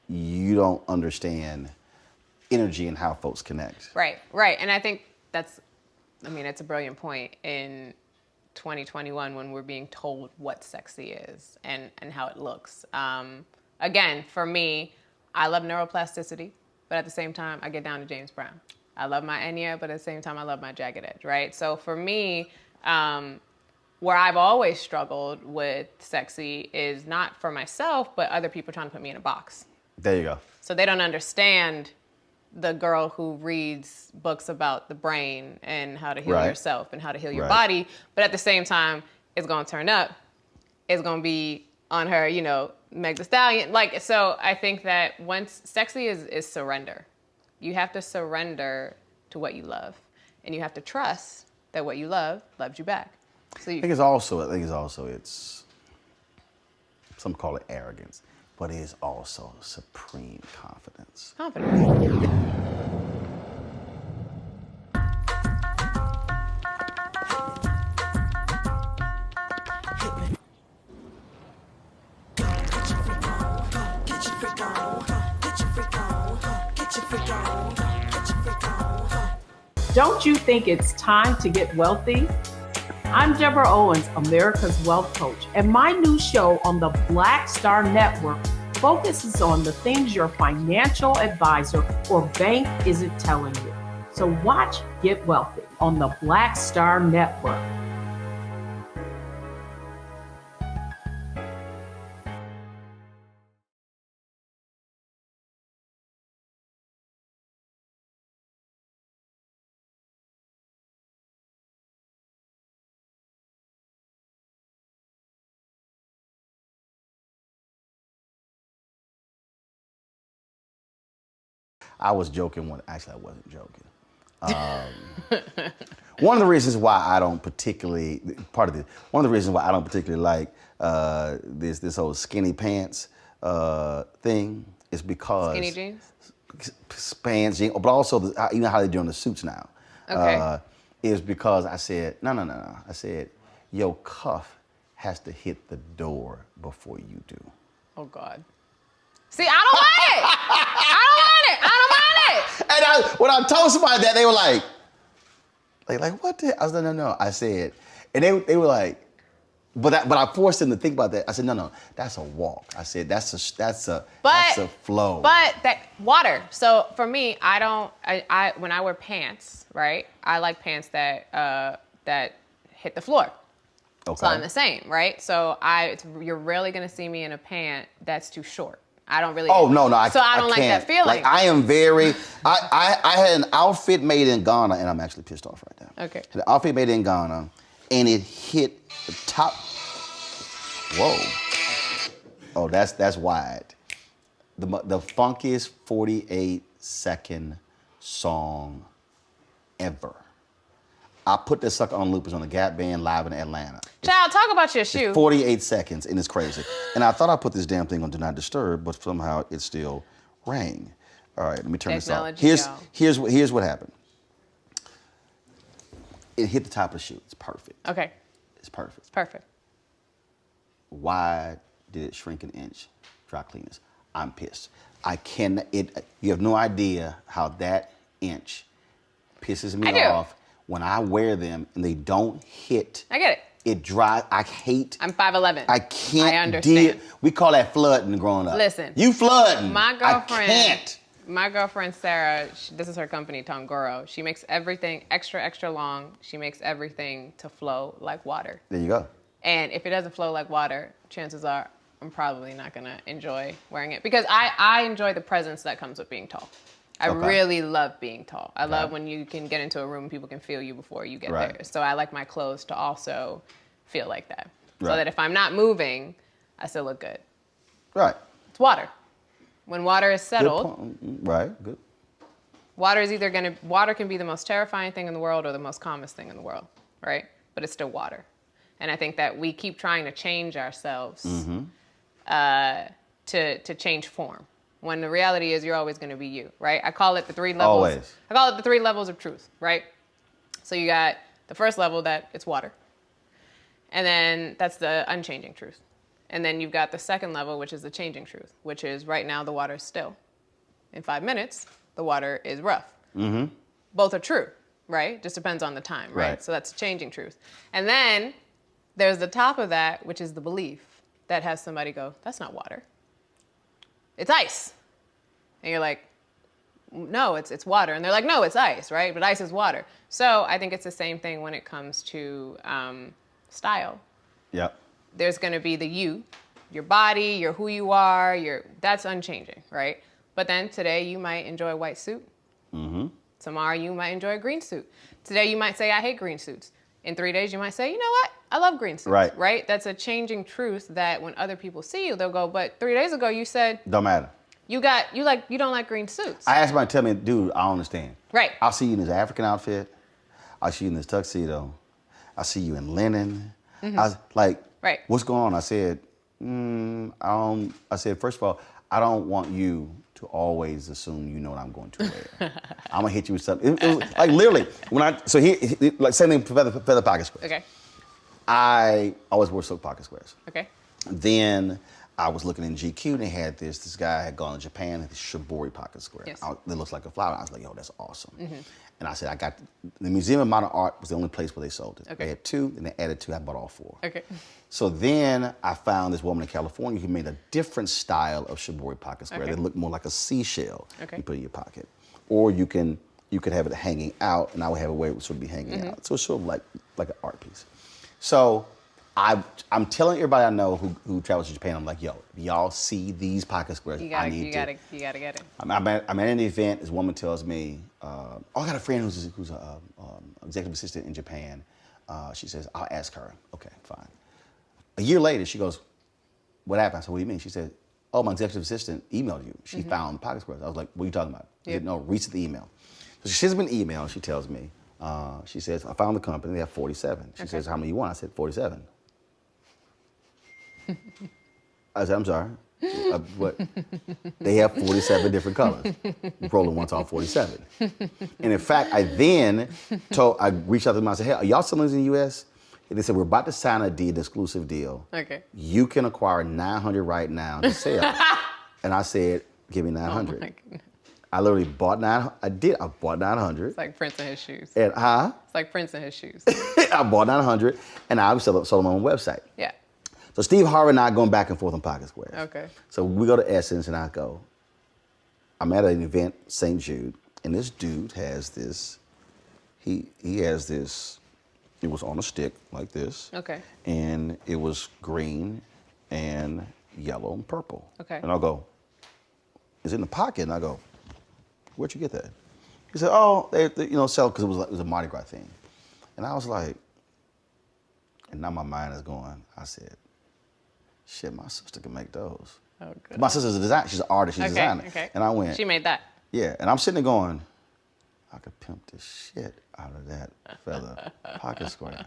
you don't understand energy and how folks connect. Right. And I think it's a brilliant point in 2021 when we're being told what sexy is and how it looks. Again, for me, I love neuroplasticity, but at the same time, I get down to James Brown. I love my Enya, but at the same time, I love my Jagged Edge, right? So for me, where I've always struggled with sexy is not for myself, but other people trying to put me in a box. There you go. So they don't understand the girl who reads books about the brain and how to heal yourself and how to heal your body, but at the same time, it's gonna turn up. It's gonna be on her, Meg Thee Stallion. So I think that once sexy is surrender. You have to surrender to what you love, and you have to trust that what you love loves you back. So I think it's also some call it arrogance, but it is also supreme confidence. Don't you think it's time to get wealthy? I'm Deborah Owens, America's Wealth Coach, and my new show on the Black Star Network focuses on the things your financial advisor or bank isn't telling you. So watch Get Wealthy on the Black Star Network. I was joking actually I wasn't joking. One of the reasons why I don't particularly like this whole skinny pants thing is because skinny jeans? Pants, jeans, but also how they're doing the suits now. Okay. Is because I said, no. I said, your cuff has to hit the door before you do. Oh God. See, I don't want it. And when I told somebody that, they were like what the? I was like, no. I said, and they were like, but I forced them to think about that. I said, no, that's a walk. I said, that's a flow. But that water. So for me, I when I wear pants, right? I like pants that hit the floor. Okay. So I'm the same, right? So you're rarely gonna see me in a pant that's too short. I don't really. Oh no! So I don't like that feeling. Like I am very. I had an outfit made in Ghana, and I'm actually pissed off right now. Okay. The outfit made in Ghana, and it hit the top. Whoa! Oh, that's wide. The funkiest 48-second song ever. I put this sucker on loopers on the Gap Band live in Atlanta. Child, talk about your shoe. 48 seconds, and it's crazy. And I thought I put this damn thing on Do Not Disturb, but somehow it still rang. All right, let me turn this off. Here's what happened. It hit the top of the shoe. It's perfect. Okay. It's perfect. It's perfect. Why did it shrink an inch? Dry cleaners. I'm pissed. You have no idea how that inch pisses me off. When I wear them and they don't hit, I get it. It dries. I hate. I'm 5'11". I can't. I understand. We call that flooding growing up. Listen. You flooding. My girlfriend. I can't. My girlfriend Sarah. This is her company, Tongoro. She makes everything extra long. She makes everything to flow like water. There you go. And if it doesn't flow like water, chances are I'm probably not gonna enjoy wearing it because I enjoy the presence that comes with being tall. I really love being tall. I love when you can get into a room and people can feel you before you get there. So I like my clothes to also feel like that. So that if I'm not moving, I still look good. Right. It's water. When water is settled. Good. Water can be the most terrifying thing in the world or the most calmest thing in the world, right? But it's still water. And I think that we keep trying to change ourselves to change form. when the reality is you're always going to be you, right? I call it the 3 levels. Always. I call it the 3 levels of truth, right? So you got the first level that it's water. And then that's the unchanging truth. And then you've got the second level, which is the changing truth, which is right now the water is still. In 5 minutes, the water is rough. Mm-hmm. Both are true, right? Just depends on the time, right? So that's changing truth. And then there's the top of that, which is the belief that has somebody go, that's not water. It's ice. And you're like, no, it's water. And they're like, no, it's ice, right? But ice is water. So I think it's the same thing when it comes to style. Yep. There's going to be the you, your body, your who you are, that's unchanging, right? But then today you might enjoy a white suit. Mm-hmm. Tomorrow you might enjoy a green suit. Today you might say, I hate green suits. In 3 days you might say, you know what? I love green suits, right? That's a changing truth that when other people see you, they'll go, but 3 days ago you said... Don't matter. You don't like green suits. I asked somebody to tell me, dude, I don't understand. Right. I'll see you in this African outfit. I'll see you in this tuxedo. I'll see you in linen. Mm-hmm. I was like, right. What's going on? I said, I said, first of all, I don't want you to always assume you know what I'm going to wear. I'm gonna hit you with something. It was like literally, like same thing for feather pocket squares. Okay. I always wore silk pocket squares. Okay. Then I was looking in GQ and they had this guy had gone to Japan, had this shibori pocket square. Yes. That looks like a flower. I was like, yo, that's awesome. Mm-hmm. And I said, I got, the Museum of Modern Art was the only place where they sold it. Okay. They had 2, and they added 2, I bought all 4. Okay. So then I found this woman in California who made a different style of shibori pocket square. Okay. They looked more like a seashell. Okay. You put it in your pocket. Or you could have it hanging out, and I would have it where it would sort of be hanging Mm-hmm. out. So it's sort of like an art piece. So I'm telling everybody I know who travels to Japan, I'm like, yo, y'all see these pocket squares? You gotta get it. I'm at an event. This woman tells me, I got a friend who's an executive assistant in Japan. She says, I'll ask her. Okay, fine. A year later, she goes, what happened? I said, what do you mean? She said, oh, my executive assistant emailed you. She found pocket squares. I was like, what are you talking about? She said, no, read the email. So she sends me an email. She tells me, she says, I found the company. They have 47. She says, how many you want? I said, 47. I said, I'm sorry. What? They have 47 different colors. Rolling one's all 47. And in fact, I reached out to them. I said, hey, are y'all selling this in the U.S.? And they said, we're about to sign an exclusive deal. Okay. You can acquire 900 right now to sell. And I said, give me 900. Oh my goodness. I literally bought 900. I bought 900. It's like Prince in his shoes. And It's like Prince in his shoes. I bought 900, and I sold them on my website. Yeah. So Steve Harvey and I going back and forth on pocket squares. Okay. So we go to Essence, and I'm at an event, St. Jude, and this dude has this, he has this, it was on a stick like this. Okay. And it was green and yellow and purple. Okay. And I'll go, it's in the pocket, and I go, where'd you get that? He said, oh, they sell, because it was a Mardi Gras thing. And I was like, and now my mind is going, I said, shit, my sister can make those. Oh, good. My sister's a designer. She's an artist. She's a designer. Okay. And I went. She made that. Yeah. And I'm sitting there going, I could pimp the shit out of that feather pocket square.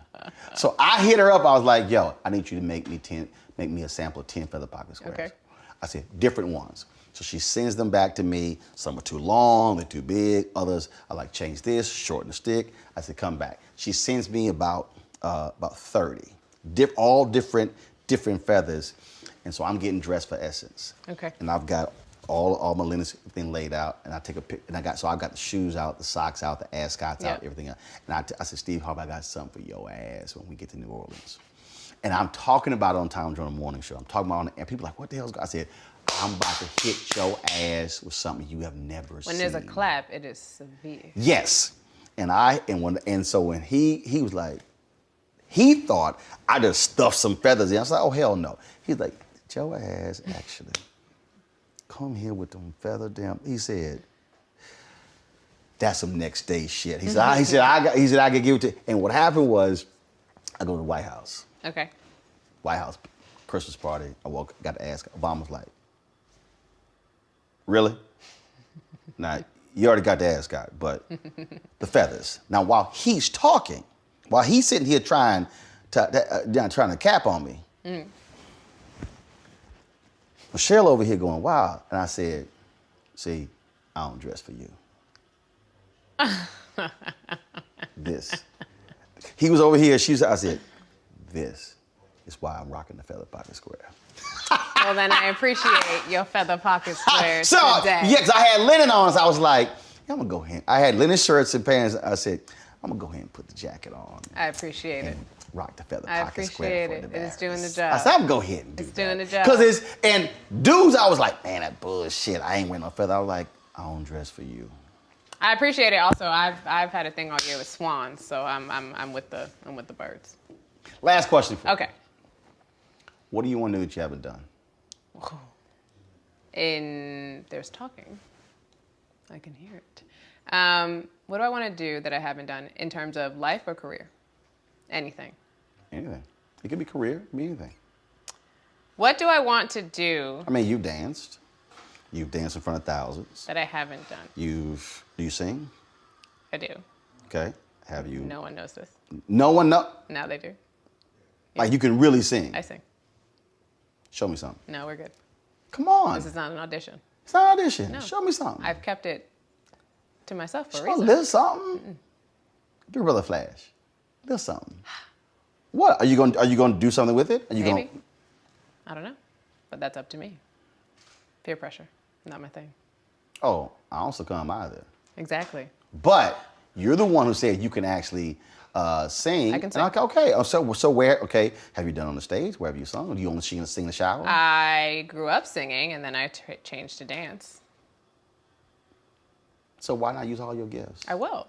So I hit her up. I was like, yo, I need you to make me a sample of 10 feather pocket squares. Okay. I said, different ones. So she sends them back to me. Some are too long, they're too big. Others, I like change this, shorten the stick. I said, come back. She sends me about 30, all different feathers. And so I'm getting dressed for Essence. Okay. And I've got all my linen thing laid out, and I take a pic, and I've got the shoes out, the socks out, the ascots out, everything out. And I said, Steve Harvey, I got something for your ass when we get to New Orleans. And I'm talking about it on Tom Joyner Morning Show. I'm talking about it, and people are like, what the hell's going on? I said, I'm about to hit your ass with something you have never seen. When there's a clap, it is severe. Yes. And so when he was like, he thought I just stuffed some feathers in. I was like, oh, hell no. He's like, your ass actually come here with them feather damn. He said, that's some next day shit. He said, I could give it to you. And what happened was, I go to the White House. Okay. White House Christmas party. Got to ask. Obama's like, really? Now, you already got the ascot, but the feathers. Now, while he's talking, while he's sitting here trying to cap on me, Michelle over here going, wow. And I said, See, I don't dress for you. This. He was over here. I said, this is why I'm rocking the feather pocket square. Well, then I appreciate your feather pocket square So, today. yeah, because I had linen on, so I was like, I'm going to go ahead. I had linen shirts and pants. I said, I'm going to go ahead and put the jacket on. I appreciate it. Rock the feather I pocket square. appreciate it. It's doing the job. I said, I'm going to go ahead and do It's that. doing the job. Because and dudes, I was like, man, that bullshit. I ain't wearing no feather. I was like, I don't dress for you. I appreciate it. Also, I've had a thing all year with swans, so I'm with the birds. Last question for you. Okay. What do you want to do that you haven't done? There's talking. I can hear it. What do I want to do that I haven't done in terms of life or career? Anything. Anything. It could be career, it could be anything. What do I want to do I mean, you danced. You've danced in front of thousands. that I haven't done? Do you sing? I do. Okay. Have you? No one knows this. No one know? Now they do. Like you can really sing? I sing. Show me something. No, we're good. Come on. This is not an audition. It's not an audition. No. Show me something. I've kept it to myself for a Show reason. a little something. Give brother a flash. A little something. What? Are you going to do something with it? Are you Maybe. going? I don't know. But that's up to me. Peer pressure. Not my thing. Oh, I don't succumb either. Exactly. But you're the one who said you can actually sing. I can sing. And okay. So where? Okay. Have you done on the stage? Where have you sung? Do you only sing in the shower? I grew up singing, and then I changed to dance. So why not use all your gifts? I will.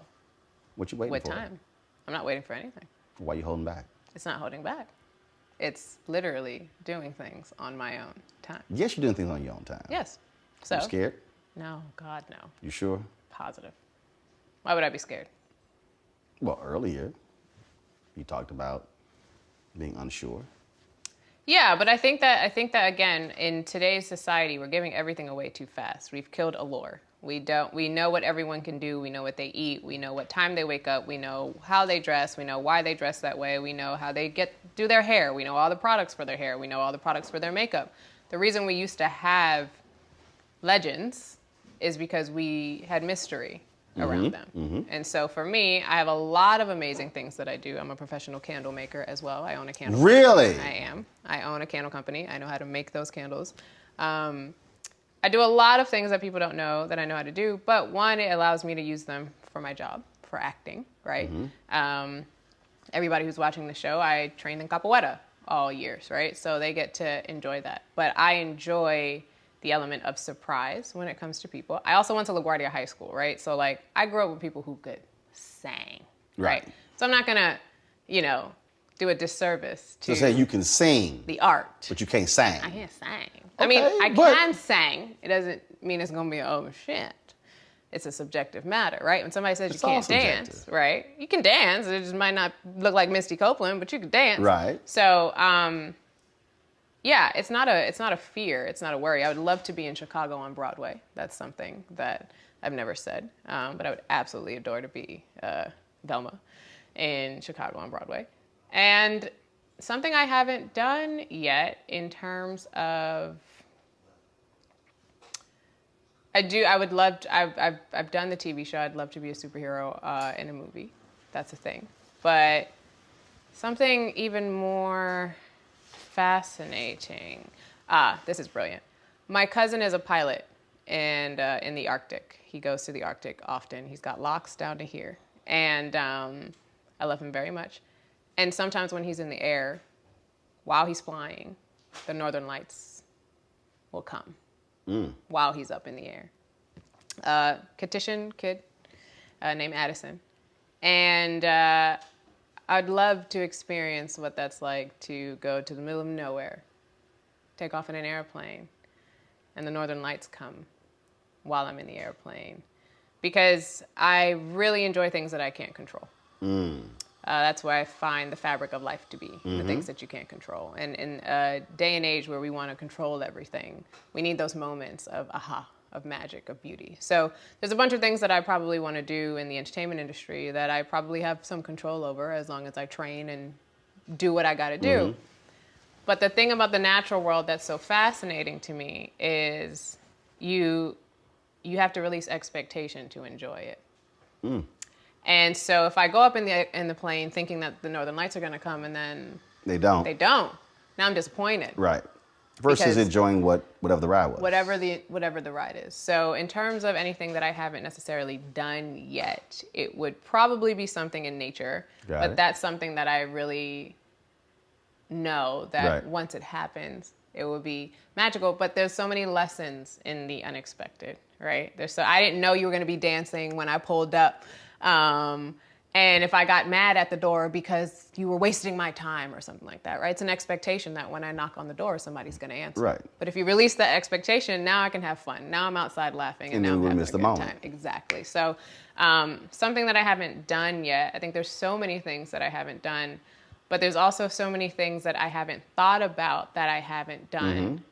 What you waiting With for? time. I'm not waiting for anything. Why you holding back? It's not holding back. It's literally doing things on my own time. Yes, you're doing things on your own time. Yes. So. You scared? No, God, no. You sure? Positive. Why would I be scared? Well, earlier you talked about being unsure. Yeah, but I think that again, in today's society, we're giving everything away too fast. We've killed allure. We know what everyone can do. We know what they eat. We know what time they wake up. We know how they dress. We know why they dress that way. We know how they do their hair. We know all the products for their hair. We know all the products for their makeup. The reason we used to have legends is because we had mystery around them. Mm-hmm. And so for me, I have a lot of amazing things that I do. I'm a professional candle maker as well. I own a candle Really? company. I am. I own a candle company. I know how to make those candles. I do a lot of things that people don't know that I know how to do, but one, it allows me to use them for my job, for acting, right? Mm-hmm. Everybody who's watching the show, I trained in capoeira all years, right? So they get to enjoy that. But I enjoy the element of surprise when it comes to people. I also went to LaGuardia High School, right? So like I grew up with people who could sing, right? So I'm not gonna, do a disservice to So say you can sing, the art. but you can't sing. I can't sing. I mean, I can sing. It doesn't mean it's gonna be, oh shit. It's a subjective matter, right? When somebody says you can't dance, right? You can dance. It just might not look like Misty Copeland, but you can dance. Right. So, yeah, it's not a fear. It's not a worry. I would love to be in Chicago on Broadway. That's something that I've never said, but I would absolutely adore to be Velma in Chicago on Broadway. And something I haven't done yet in terms of, I've done the TV show. I'd love to be a superhero in a movie. That's a thing. But something even more fascinating. This is brilliant. My cousin is a pilot and in the Arctic. He goes to the Arctic often. He's got locks down to here. And I love him very much. And sometimes when he's in the air, while he's flying, the Northern Lights will come while he's up in the air. Caucasian kid named Addison. And I'd love to experience what that's like to go to the middle of nowhere, take off in an airplane, and the Northern Lights come while I'm in the airplane. Because I really enjoy things that I can't control. That's where I find the fabric of life to be, the things that you can't control. And in a day and age where we want to control everything, we need those moments of aha, of magic, of beauty. So there's a bunch of things that I probably want to do in the entertainment industry that I probably have some control over as long as I train and do what I got to do. But the thing about the natural world that's so fascinating to me is you you have to release expectation to enjoy it. And so if I go up in the plane thinking that the Northern Lights are going to come and then They don't. now I'm disappointed. Right. Versus Because enjoying whatever the ride was. Whatever the ride is. So in terms of anything that I haven't necessarily done yet, it would probably be something in nature. But that's something that I really know that once it happens, it will be magical. But there's so many lessons in the unexpected, right? I didn't know you were going to be dancing when I pulled up. And if I got mad at the door because you were wasting my time or something like that, right? It's an expectation that when I knock on the door, somebody's going to answer. Right. But if you release that expectation, now I can have fun. Now I'm outside laughing, and now I'm having a good time. Exactly. So something that I haven't done yet, I think there's so many things that I haven't done, but there's also so many things that I haven't thought about that I haven't done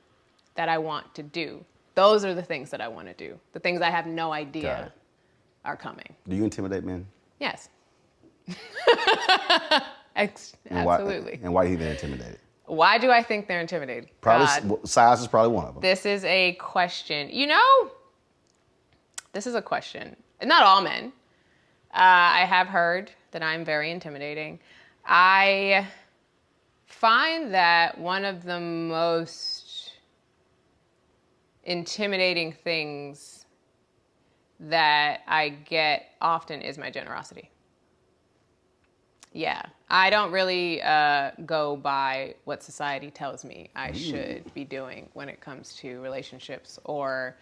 that I want to do. Those are the things that I want to do. The things I have no idea are coming. Do you intimidate men? Yes. And Absolutely. Why do you think they're intimidated? Why do I think they're intimidated? Probably size is probably one of them. This is a question. This is a question. Not all men. I have heard that I'm very intimidating. I find that one of the most intimidating things that I get often is my generosity. Yeah, I don't really go by what society tells me I should be doing when it comes to relationships or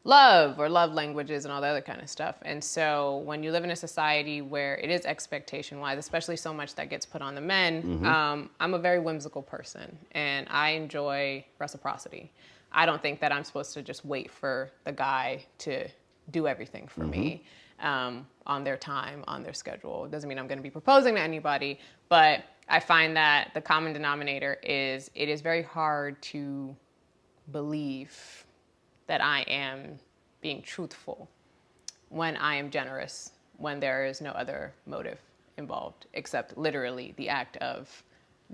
love languages and all the other kind of stuff. And so when you live in a society where it is expectation-wise, especially so much that gets put on the men, I'm a very whimsical person, and I enjoy reciprocity. I don't think that I'm supposed to just wait for the guy to do everything for me. On their time, on their schedule. It doesn't mean I'm going to be proposing to anybody, but I find that the common denominator is it is very hard to believe that I am being truthful when I am generous, when there is no other motive involved except literally the act of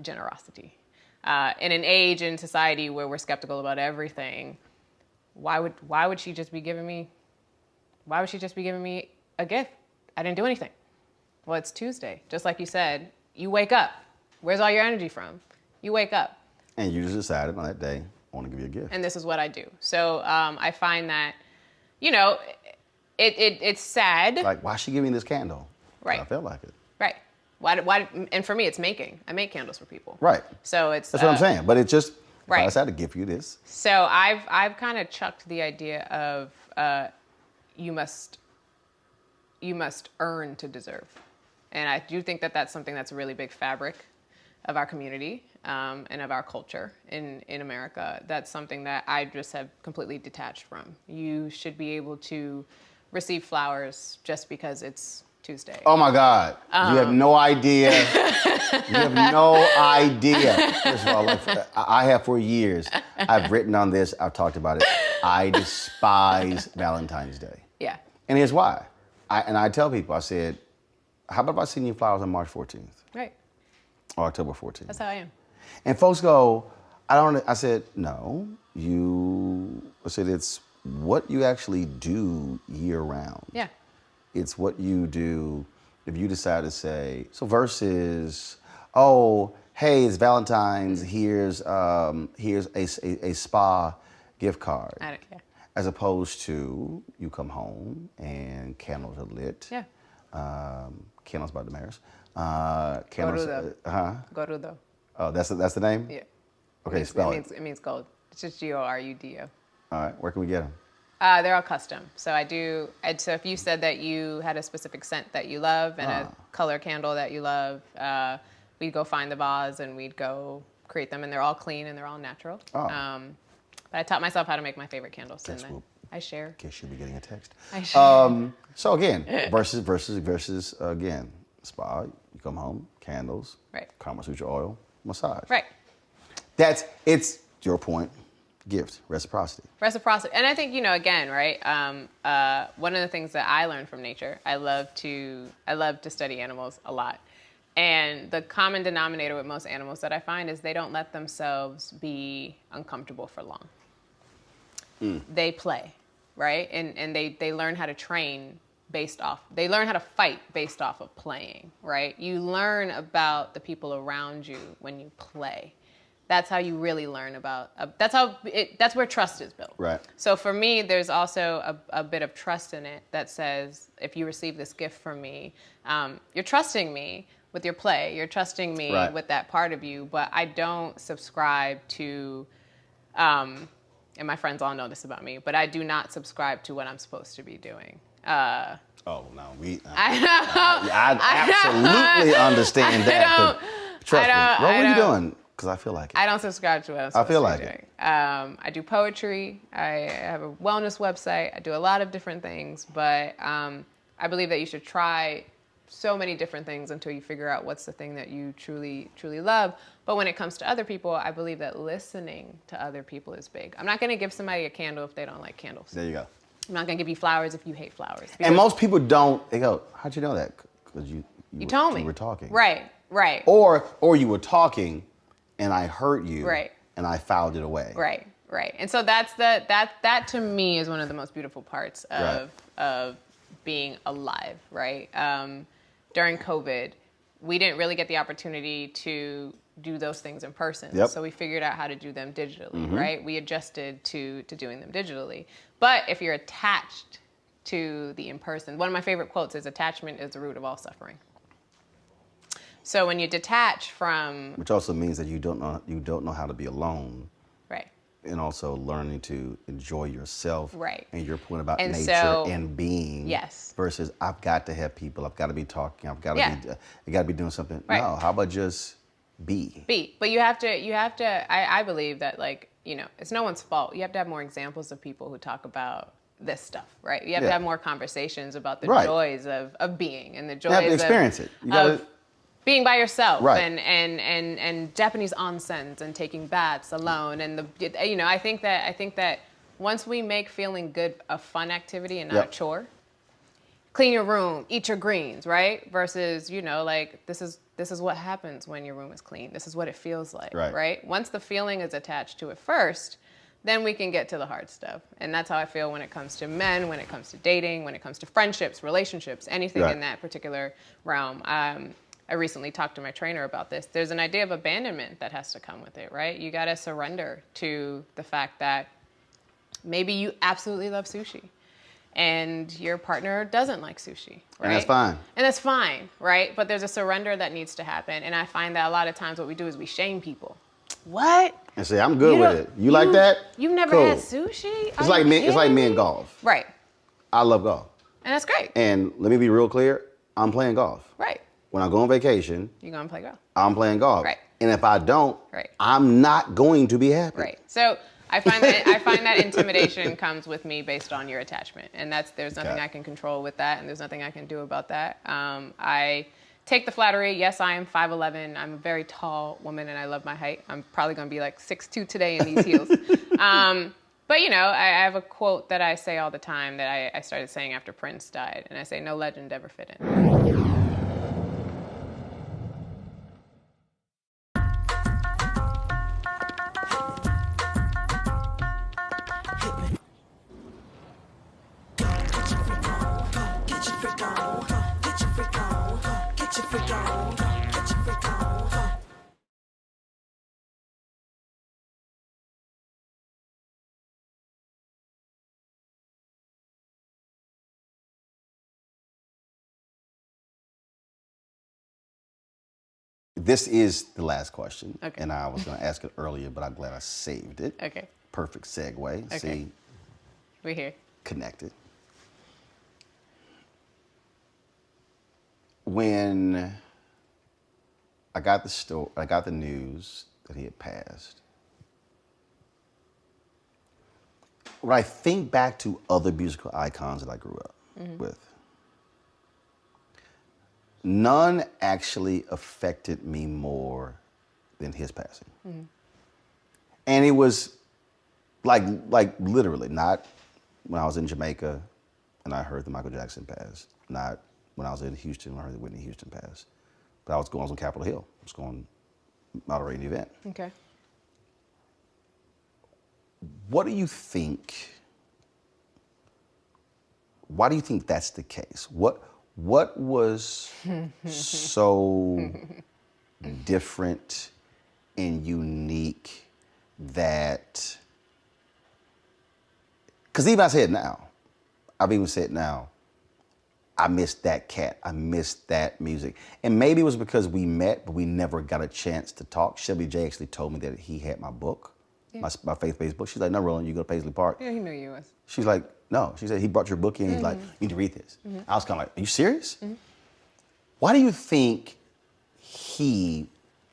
generosity. In an age in society where we're skeptical about everything, why would she just be giving me a gift? I didn't do anything. Well, it's Tuesday. Just like you said, you wake up. Where's all your energy from? You wake up. And you just decided on that day, I want to give you a gift. And this is what I do. So I find that, it's sad. Like, why is she giving me this candle? Right. I felt like it. Right. Why? And for me, it's making. I make candles for people. Right. So that's what I'm saying. But it's just, right. I decided to give you this. So I've kind of chucked the idea of you must earn to deserve. And I do think that that's something that's a really big fabric of our community and of our culture in America. That's something that I just have completely detached from. You should be able to receive flowers just because it's Tuesday. Oh my God. You have no idea. You have no idea. First of all, I have for years. I've written on this. I've talked about it. I despise Valentine's Day. Yeah. And here's why. I tell people, I said, how about if I send you flowers on March 14th? Right. Or October 14th? That's how I am. And folks go, I said, no, I said, it's what you actually do year round. Yeah. It's what you do if you decide to say, so versus, oh, hey, it's Valentine's, here's a spa gift card. I don't care. As opposed to you come home and candles are lit. Yeah. Candles by Damaris. Gorudo. Gorudo. Oh, that's the name? Yeah. Okay, spell it. It means gold. It's just Gorudo. All right, where can we get them? They're all custom. So so if you said that you had a specific scent that you love and a color candle that you love, we'd go find the vase and we'd go create them, and they're all clean and they're all natural. Oh. But I taught myself how to make my favorite candles. Guess and I share. Guess you'll be getting a text. I share. So again, versus again, spa, you come home, candles, right. Kama Sutra oil, massage. Right. It's your point, gift, reciprocity. Reciprocity. And I think, again, right, one of the things that I learned from nature, I love to study animals a lot. And the common denominator with most animals that I find is they don't let themselves be uncomfortable for long. They play, right? And they learn how to train they learn how to fight based off of playing, right? You learn about the people around you when you play. That's how you really learn about, that's where trust is built. Right. So for me, there's also a bit of trust in it that says, if you receive this gift from me, you're trusting me with your play, you're trusting me with that part of you, but I don't subscribe to, and my friends all know this about me, but I do not subscribe to what I'm supposed to be doing. Oh no, I absolutely understand that. Trust me. What are you doing? Because I feel like it. I don't subscribe to what I'm supposed to be doing. I do poetry. I have a wellness website. I do a lot of different things, but I believe that you should try so many different things until you figure out what's the thing that you truly, truly love. But when it comes to other people, I believe that listening to other people is big. I'm not going to give somebody a candle if they don't like candles. There you go. I'm not going to give you flowers if you hate flowers. And most people don't. They go, "How'd you know that?" Because you told me. You were talking. Right. Or you were talking, and I heard you. Right. And I filed it away. Right. And so that to me is one of the most beautiful parts of being alive. Right. During COVID, we didn't really get the opportunity to do those things in person. Yep. So we figured out how to do them digitally, right? We adjusted to doing them digitally. But if you're attached to the in-person, one of my favorite quotes is, attachment is the root of all suffering. So when you detach from... Which also means that you don't know how to be alone. Right. And also learning to enjoy yourself. Right. And your point about and nature and being. Yes. Versus, I've got to have people, I've got to be talking, I've got to be, be doing something. Right. No, how about just be? But you have to, I believe that, like, you know, it's no one's fault. You have to have more examples of people who talk about this stuff, right? You have to have more conversations about the joys of being and the joys you have to experience it. You gotta, of being by yourself and Japanese onsens and taking baths alone. And I think that once we make feeling good a fun activity and not a chore, clean your room, eat your greens, right? Versus, like, this is what happens when your room is clean. This is what it feels like, right? Once the feeling is attached to it first, then we can get to the hard stuff. And that's how I feel when it comes to men, when it comes to dating, when it comes to friendships, relationships, anything in that particular realm. I recently talked to my trainer about this. There's an idea of abandonment that has to come with it, right? You gotta surrender to the fact that maybe you absolutely love sushi and your partner doesn't like sushi, right? And that's fine. And that's fine, right? But there's a surrender that needs to happen. And I find that a lot of times what we do is we shame people. What? And say, I'm good with it. You like that? You've never had sushi? It's like me and golf. Right. I love golf. And that's great. And let me be real clear, I'm playing golf. Right. When I go on vacation, you're gonna play golf. I'm playing golf. Right. And if I don't, I'm not going to be happy. Right. So I find that intimidation comes with me based on your attachment, and there's nothing I can control with that, and there's nothing I can do about that. I take the flattery. Yes, I am 5'11". I'm a very tall woman, and I love my height. I'm probably gonna be like 6'2" today in these heels. But I have a quote that I say all the time that I started saying after Prince died, and I say, "No legend ever fit in." This is the last question. Okay. And I was going to ask it earlier, but I'm glad I saved it. Okay. Perfect segue. Okay. See? We're here. Connected. When I got the news that he had passed, when I think back to other musical icons that I grew up with, none actually affected me more than his passing. And it was like literally, not when I was in Jamaica and I heard that Michael Jackson passed, not when I was in Houston when I heard that Whitney Houston passed, but I was on Capitol Hill. I was going moderating the event. Okay. What do you think Why do you think that's the case? What was so different and unique that, because even I've even said now, I missed that cat. I missed that music. And maybe it was because we met, but we never got a chance to talk. Shelby J actually told me that he had my book, my faith-based book. She's like, no, Roland, you go to Paisley Park. Yeah, he knew you was. She's like, no. She said, he brought your book in. He's like, you need to read this. I was kind of like, are you serious? Why do you think he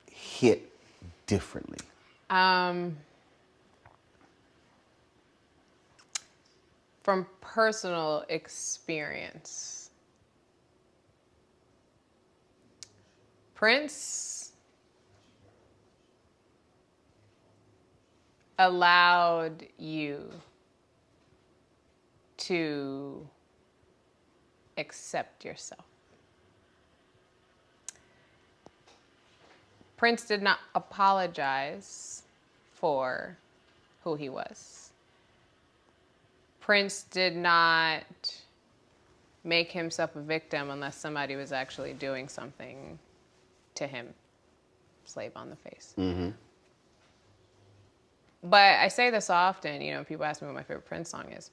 hit differently? From personal experience, Prince allowed you to accept yourself. Prince did not apologize for who he was. Prince did not make himself a victim unless somebody was actually doing something to him. Slave on the face. But I say this often, you know, people ask me what my favorite Prince song is.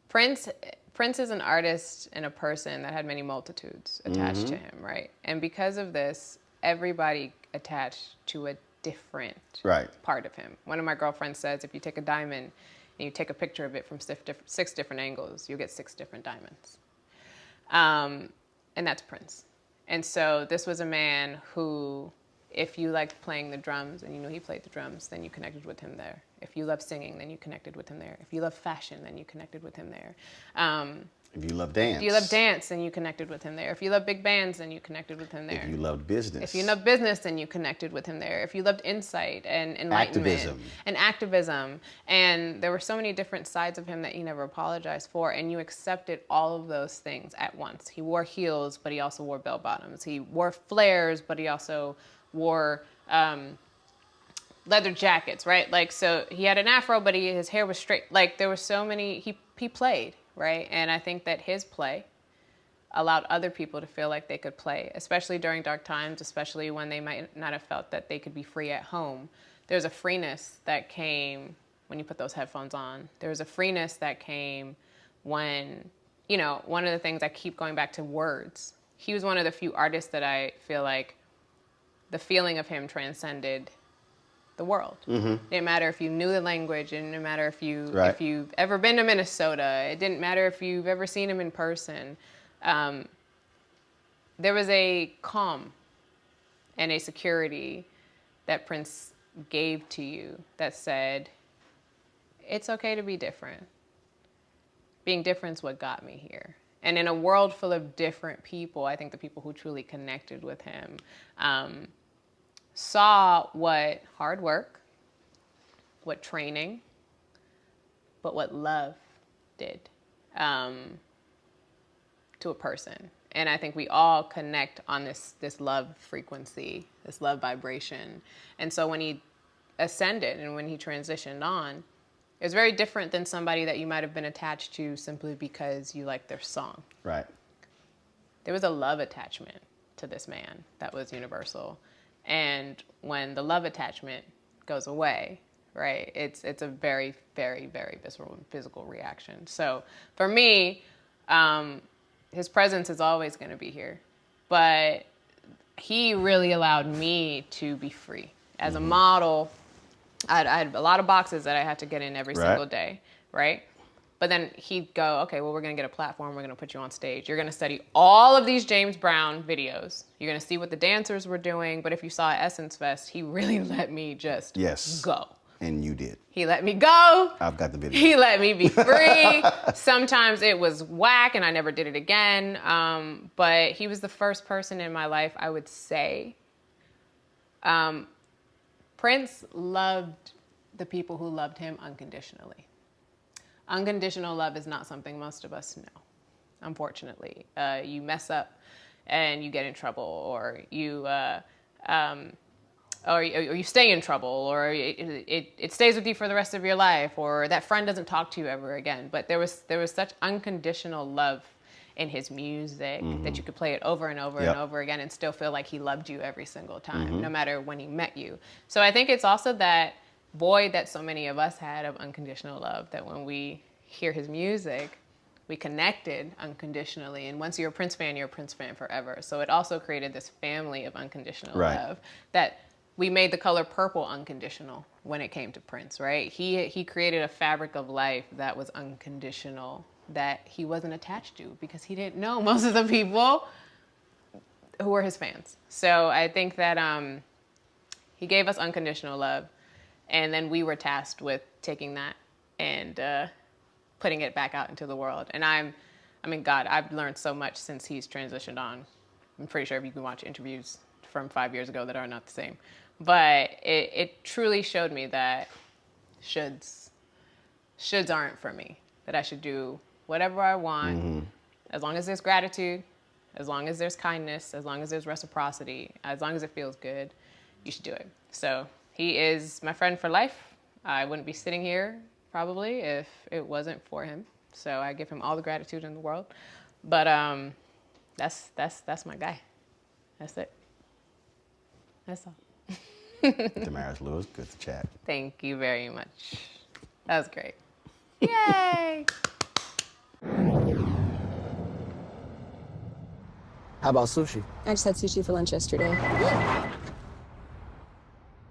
Prince is an artist and a person that had many multitudes attached to him, right? And because of this, everybody attached to a different part of him. One of my girlfriends says, if you take a diamond and you take a picture of it from 6 different angles, you'll get 6 different diamonds. And that's Prince. And so this was a man who, if you liked playing the drums and you knew he played the drums, then you connected with him there. If you loved singing, then you connected with him there. If you love fashion, then you connected with him there. If you love dance. If you love dance, then you connected with him there. If you love big bands, then you connected with him there. If you loved business. If you loved business, then you connected with him there. If you loved insight and enlightenment. Activism. And there were so many different sides of him that he never apologized for, and you accepted all of those things at once. He wore heels, but he also wore bell bottoms. He wore flares, but he also wore leather jackets, right? Like, so he had an afro, but his hair was straight. Like, there were so many, he played, right? And I think that his play allowed other people to feel like they could play, especially during dark times, especially when they might not have felt that they could be free at home. There's a freeness that came when you put those headphones on. There's a freeness that came when, you know, one of the things I keep going back to words. He was one of the few artists that I feel like the feeling of him transcended the world. It didn't matter if you knew the language. It didn't matter if you've ever been to Minnesota. It didn't matter if you've ever seen him in person. There was a calm and a security that Prince gave to you that said, it's okay to be different. Being different is what got me here. And in a world full of different people, I think the people who truly connected with him saw what hard work, what training, but what love did to a person. And I think we all connect on this love frequency, this love vibration. And so when he ascended and when he transitioned on, it was very different than somebody that you might have been attached to simply because you liked their song. Right. There was a love attachment to this man that was universal. And when the love attachment goes away, right, it's a very, very, very visceral and physical reaction. So for me, his presence is always going to be here. But he really allowed me to be free. As a model, I had a lot of boxes that I had to get in every single day, right? But then he'd go, okay, well, we're going to get a platform. We're going to put you on stage. You're going to study all of these James Brown videos. You're going to see what the dancers were doing. But if you saw Essence Fest, he really let me just go. And you did. He let me go. I've got the video. He let me be free. Sometimes it was whack and I never did it again. But he was the first person in my life, I would say. Prince loved the people who loved him unconditionally. Unconditional love is not something most of us know, unfortunately. You mess up and you get in trouble, or you or you stay in trouble, or it stays with you for the rest of your life, or that friend doesn't talk to you ever again. But there was such unconditional love in his music that you could play it over and over and over again and still feel like he loved you every single time, no matter when he met you. So I think it's also that void that so many of us had of unconditional love, that when we hear his music, we connected unconditionally. And once you're a Prince fan, you're a Prince fan forever. So it also created this family of unconditional love that we made the color purple unconditional when it came to Prince, right? He created a fabric of life that was unconditional, that he wasn't attached to because he didn't know most of the people who were his fans. So I think that he gave us unconditional love, and then we were tasked with taking that and putting it back out into the world. And God, I've learned so much since he's transitioned on. I'm pretty sure if you can watch interviews from 5 years ago that are not the same. But it truly showed me that shoulds aren't for me, that I should do whatever I want, as long as there's gratitude, as long as there's kindness, as long as there's reciprocity, as long as it feels good, you should do it. So he is my friend for life. I wouldn't be sitting here probably if it wasn't for him. So I give him all the gratitude in the world. But that's my guy. That's it. That's all. Damaris Lewis, good to chat. Thank you very much. That was great. Yay! How about sushi? I just had sushi for lunch yesterday.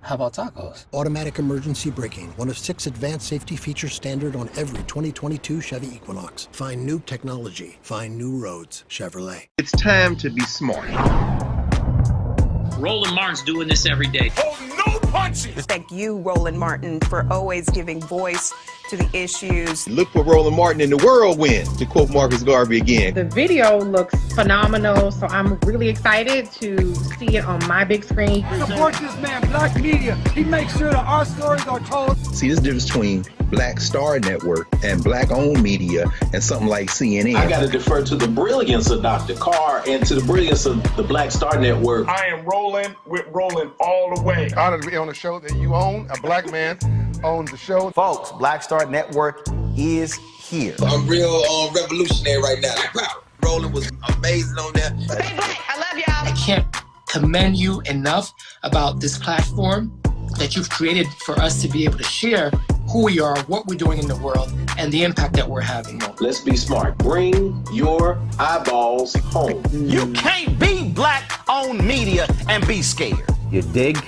How about tacos? Automatic emergency braking, one of 6 advanced safety features standard on every 2022 Chevy Equinox. Find new technology. Find new roads. Chevrolet. It's time to be smart. Roland Martin's doing this every day. Oh, no punches! Thank you, Roland Martin, for always giving voice to the issues. Look for Roland Martin in the whirlwind, to quote Marcus Garvey again. The video looks phenomenal, so I'm really excited to see it on my big screen. Support this man, Black Media. He makes sure that our stories are told. See, there's a difference between Black Star Network and Black-owned media and something like CNN. I got to defer to the brilliance of Dr. Carr and to the brilliance of the Black Star Network. I am rolling with Roland all the way. Honored to be on a show that you own. A black man owns the show. Folks, Black Star Network is here. I'm real revolutionary right now. Roland was amazing on there. Stay black. I love y'all. I can't commend you enough about this platform that you've created for us to be able to share who we are, what we're doing in the world, and the impact that we're having. Let's be smart. Bring your eyeballs home. You can't be Black-owned media and be scared. You dig?